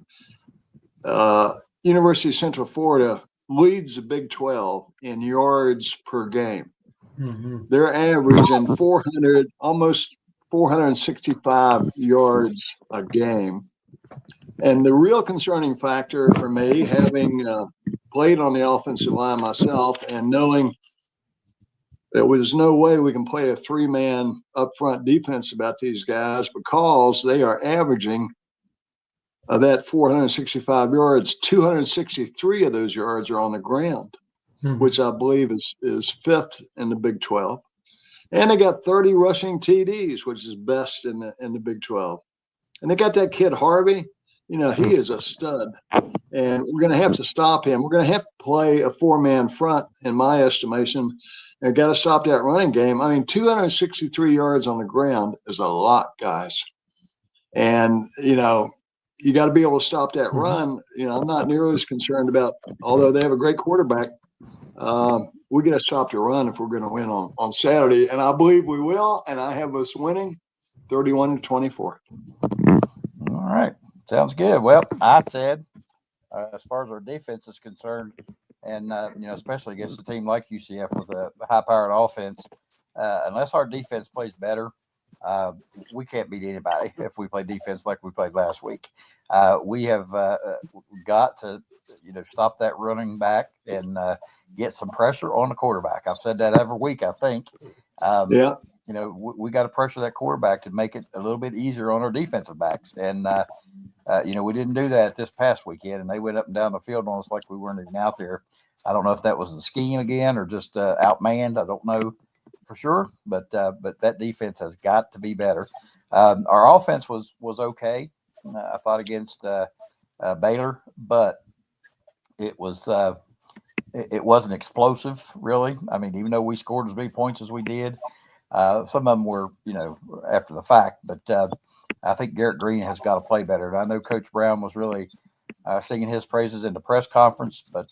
University of Central Florida leads the Big 12 in yards per game. Mm-hmm. They're averaging almost 465 yards a game. And the real concerning factor for me, having played on the offensive line myself and knowing there was no way we can play a 3-man up front defense about these guys because they are averaging that 465 yards, 263 of those yards are on the ground, which I believe is 5th in the Big 12. And they got 30 rushing TDs, which is best in the Big 12. And they got that kid Harvey. He is a stud. And we're going to have to stop him. We're going to have to play a 4-man front, in my estimation. And got to stop that running game. I mean, 263 yards on the ground is a lot, guys. And, you got to be able to stop that run. I'm not nearly as concerned about, although they have a great quarterback, we got to stop the run if we're going to win on Saturday. And I believe we will. And I have us winning 31-24. All right. Sounds good. Well, I said, as far as our defense is concerned, and, especially against a team like UCF with a high-powered offense, unless our defense plays better, we can't beat anybody if we play defense like we played last week. We have got to, stop that running back and get some pressure on the quarterback. I've said that every week, I think. We got to pressure that quarterback to make it a little bit easier on our defensive backs. And, we didn't do that this past weekend, and they went up and down the field on us like we weren't even out there. I don't know if that was the scheme again or just outmanned. I don't know for sure, but that defense has got to be better. Our offense was okay, I thought, against Baylor, but it wasn't explosive, really. I mean, even though we scored as many points as we did, some of them were, after the fact. But I think Garrett Green has got to play better. And I know Coach Brown was really singing his praises in the press conference, but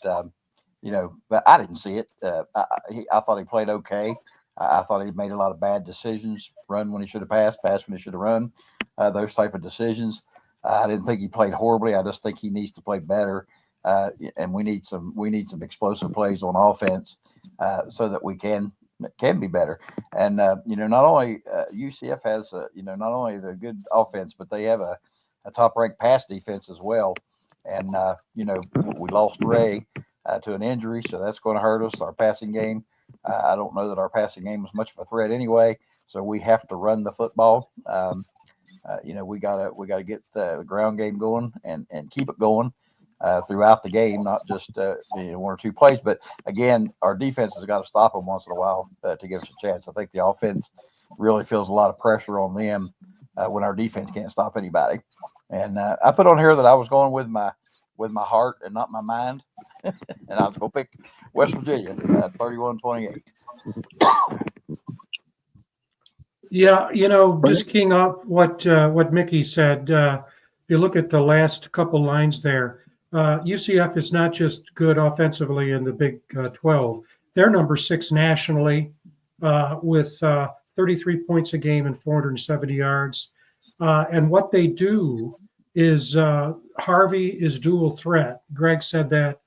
but I didn't see it. I thought he played okay. I thought he made a lot of bad decisions, run when he should have passed, pass when he should have run, those type of decisions. I didn't think he played horribly. I just think he needs to play better, and we need some explosive plays on offense so that we can be better. And not only UCF has not only the good offense, but they have a top-ranked pass defense as well. And we lost Ray to an injury, so that's going to hurt us. Our passing game. I don't know that our passing game is much of a threat anyway, so we have to run the football. We gotta get the ground game going and keep it going throughout the game, not just one or two plays. But again, our defense has got to stop them once in a while to give us a chance. I think the offense really feels a lot of pressure on them when our defense can't stop anybody. And I put on here that I was going with my heart and not my mind, and I was going to pick West Virginia 31-28. Yeah, just keying off what Mickey said. If you look at the last couple lines there, UCF is not just good offensively in the Big 12. They're number 6 nationally with 33 points a game and 470 yards. And what they do is Harvey is dual threat. Greg said that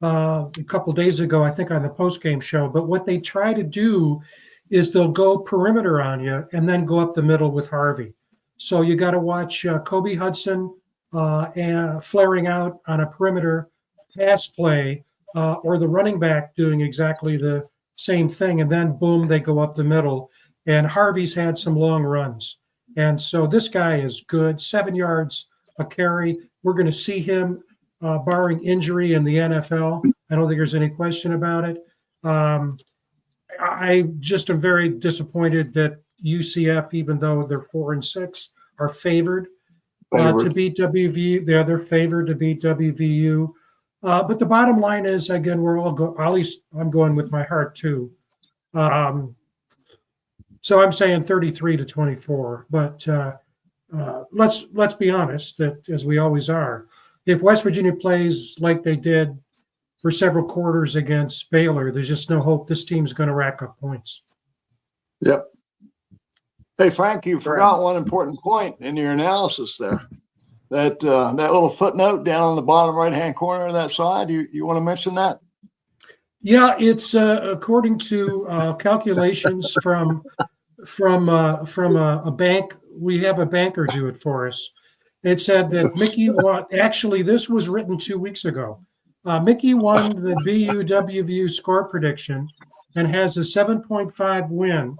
a couple days ago, I think on the postgame show. But what they try to do is they'll go perimeter on you and then go up the middle with Harvey. So you got to watch Kobe Hudson and flaring out on a perimeter pass play or the running back doing exactly the same thing. And then, boom, they go up the middle. And Harvey's had some long runs. And so this guy is good, 7 yards a carry. We're going to see him barring injury in the NFL. I don't think there's any question about it. I just am very disappointed that UCF, even though they're 4-6, are favored to beat WVU. They're favored to beat WVU. But the bottom line is, again, we're all at least I'm going with my heart too. So I'm saying 33-24. But let's be honest, that as we always are, if West Virginia plays like they did for several quarters against Baylor, there's just no hope this team's going to rack up points. Yep. Hey, Frank, you forgot one important point in your analysis there. That little footnote down on the bottom right-hand corner of that slide, you want to mention that? Yeah, it's according to calculations from a bank. We have a banker do it for us. It said that Mickey won. Actually, this was written 2 weeks ago. Mickey won the BU-WVU score prediction and has a 7.5 win.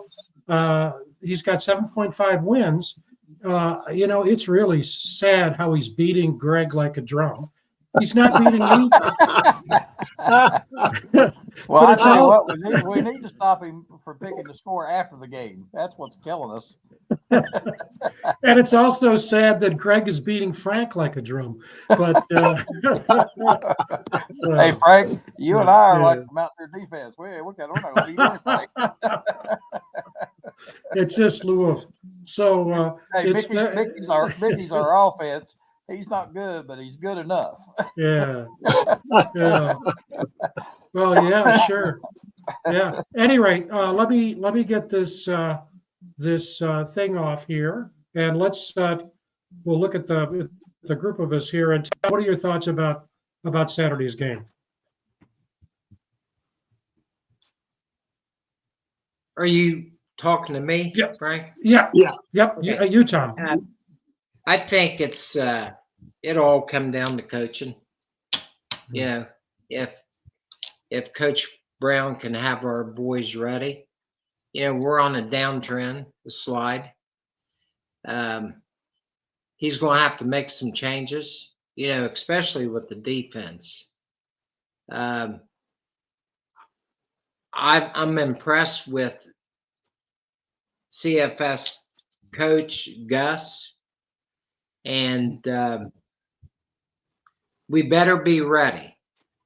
He's got 7.5 wins. It's really sad how he's beating Greg like a drum. He's not beating me. Well, I tell you what, we need to stop him for picking the score after the game. That's what's killing us. And it's also sad that Greg is beating Frank like a drum. But hey, Frank, you and I are like Mountaineer defense. We're not going to beat anything. It's just Louisville. So hey, Mickey's our offense. He's not good, but he's good enough. Yeah. Well, yeah, sure. Yeah. Anyway, let me get this thing off here, and let's we'll look at the group of us here. And what are your thoughts about Saturday's game? Are you talking to me, Frank? Yeah. Yep. Okay. You, Tom. I think it's it all come down to coaching. If Coach Brown can have our boys ready, we're on a downtrend, the slide. He's going to have to make some changes, especially with the defense. I'm impressed with CFS coach Gus, and we better be ready.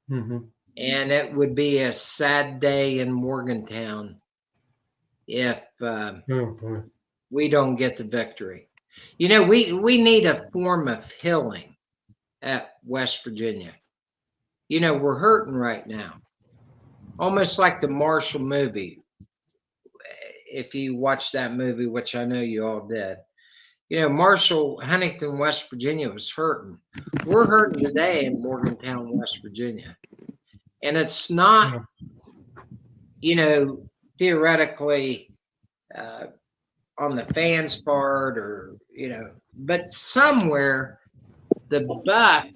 Mm-hmm. And it would be a sad day in Morgantown if we don't get the victory. We need a form of healing at West Virginia. You know, we're hurting right now. Almost like the Marshall movie. If you watch that movie, which I know you all did. You know, Marshall, Huntington, West Virginia was hurting. We're hurting today in Morgantown, West Virginia. And it's not, you know, theoretically on the fans' part or, you know, but somewhere the buck,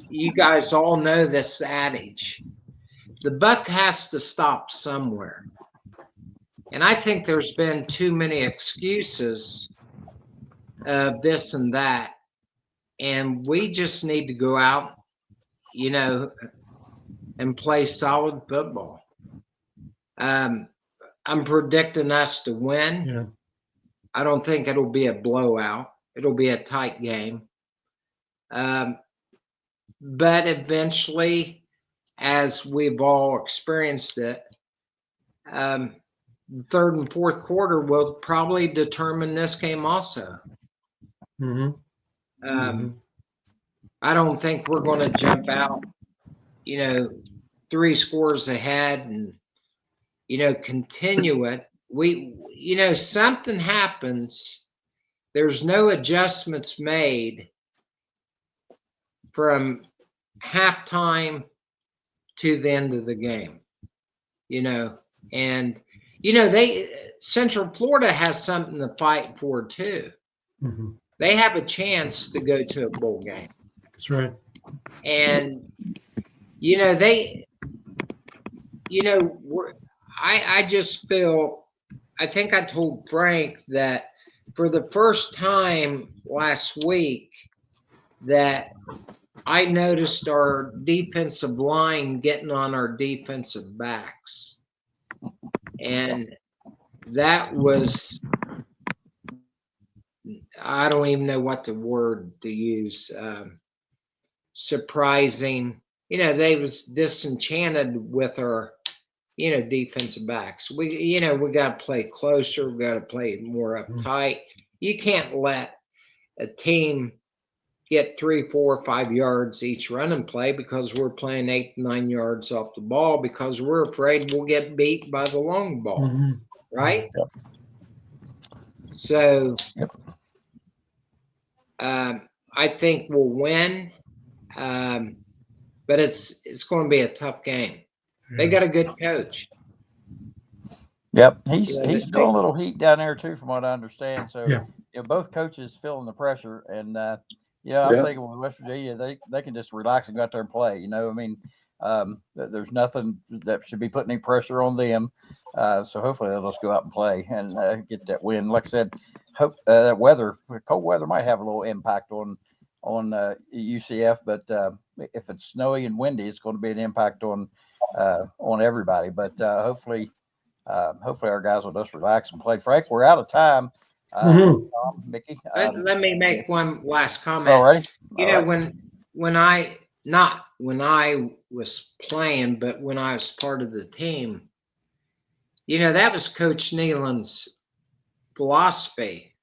you guys all know this adage, the buck has to stop somewhere. And I think there's been too many excuses of this and that. And we just need to go out, you know, and play solid football. I'm predicting us to win. Yeah. I don't think it'll be a blowout. It'll be a tight game. But eventually, as we've all experienced it, third and fourth quarter will probably determine this game also. I don't think we're going to jump out, you know, 3 scores ahead and, you know, continue it. You know, something happens. There's no adjustments made from halftime to the end of the game, you know, and, you know, Central Florida has something to fight for too. They have a chance to go to a bowl game. That's right. And, you know, I just feel, I think I told Frank that for the first time last week that I noticed our defensive line getting on our defensive backs. And that was, I don't even know what the word to use, surprising. You know, they was disenchanted with our, you know, defensive backs. We got to play closer. We got to play more uptight. You can't let a team get 3, 4, 5 yards each run and play because we're playing 8, 9 yards off the ball because we're afraid we'll get beat by the long ball, right? Yep. So I think we'll win, but it's going to be a tough game. They got a good coach. Yep, he's feeling a little heat down there too, from what I understand. So Yeah. you know, both coaches feeling the pressure, and you know, I'm thinking with West Virginia, they can just relax and go out there and play. You know, I mean, there's nothing that should be putting any pressure on them. So hopefully they'll just go out and play and get that win. Like I said, hope that cold weather might have a little impact on UCF, but if it's snowy and windy, it's going to be an impact on everybody. But hopefully our guys will just relax and play. Frank, we're out of time. Tom, Mickey, Let me make one last comment. All right. You know, when I was playing, but when I was part of the team, you know, that was Coach Nehlen's philosophy.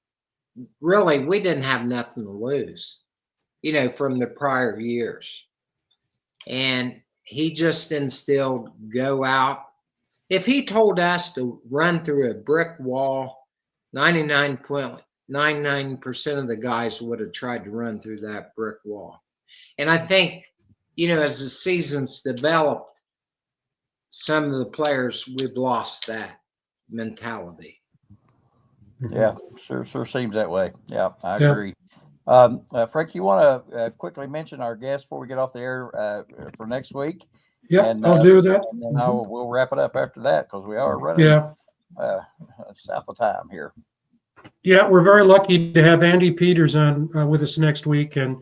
Really, we didn't have nothing to lose, you know, from the prior years. And he just instilled, go out. If he told us to run through a brick wall, 99.99% of the guys would have tried to run through that brick wall. And I think, you know, as the season's developed, some of the players, we've lost that mentality. Yeah, sure seems that way. Yeah, I agree. Frank, you want to quickly mention our guest before we get off the air for next week? Yeah, I'll do that. And then we'll wrap it up after that because we are running south of time here. Yeah, we're very lucky to have Andy Peters on with us next week. And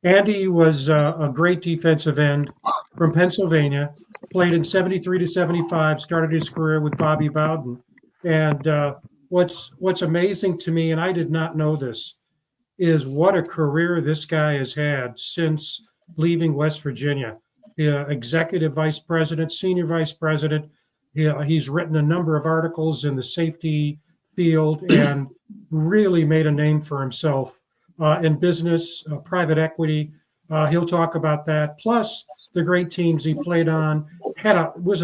Andy was a great defensive end from Pennsylvania, played in 73 to 75, started his career with Bobby Bowden. And what's amazing to me, and I did not know this, is what a career this guy has had since leaving West Virginia. Executive vice president, senior vice president. He's written a number of articles in the safety field and really made a name for himself in business, private equity. He'll talk about that. Plus the great teams he played on.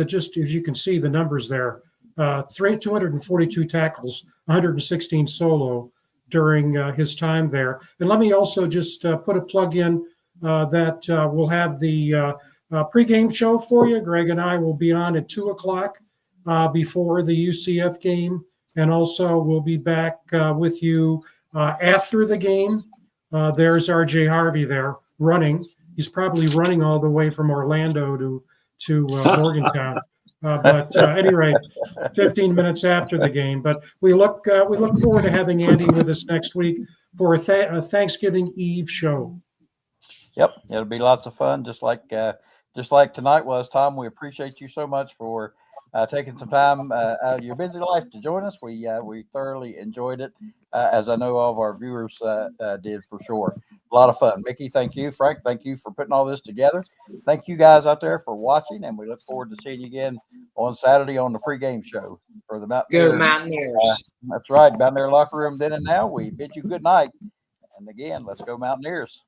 Just as you can see the numbers there, 242 tackles, 116 solo during his time there. And let me also just put a plug in that we'll have the pregame show for you. Greg and I will be on at 2:00 before the UCF game. And also we'll be back with you after the game. There's RJ Harvey there running. He's probably running all the way from Orlando to Morgantown. But at any rate, 15 minutes after the game. But we look forward to having Andy with us next week for a Thanksgiving Eve show. Yep, it'll be lots of fun, just like tonight was. Tom, we appreciate you so much for taking some time out of your busy life to join us. We thoroughly enjoyed it, as I know all of our viewers did for sure. A lot of fun. Mickey, thank you. Frank, thank you for putting all this together. Thank you guys out there for watching, and we look forward to seeing you again on Saturday on the pregame show for the Mountaineers. Go Mountaineers. That's right, Mountaineer Locker Room then and now. We bid you good night. And again, let's go Mountaineers.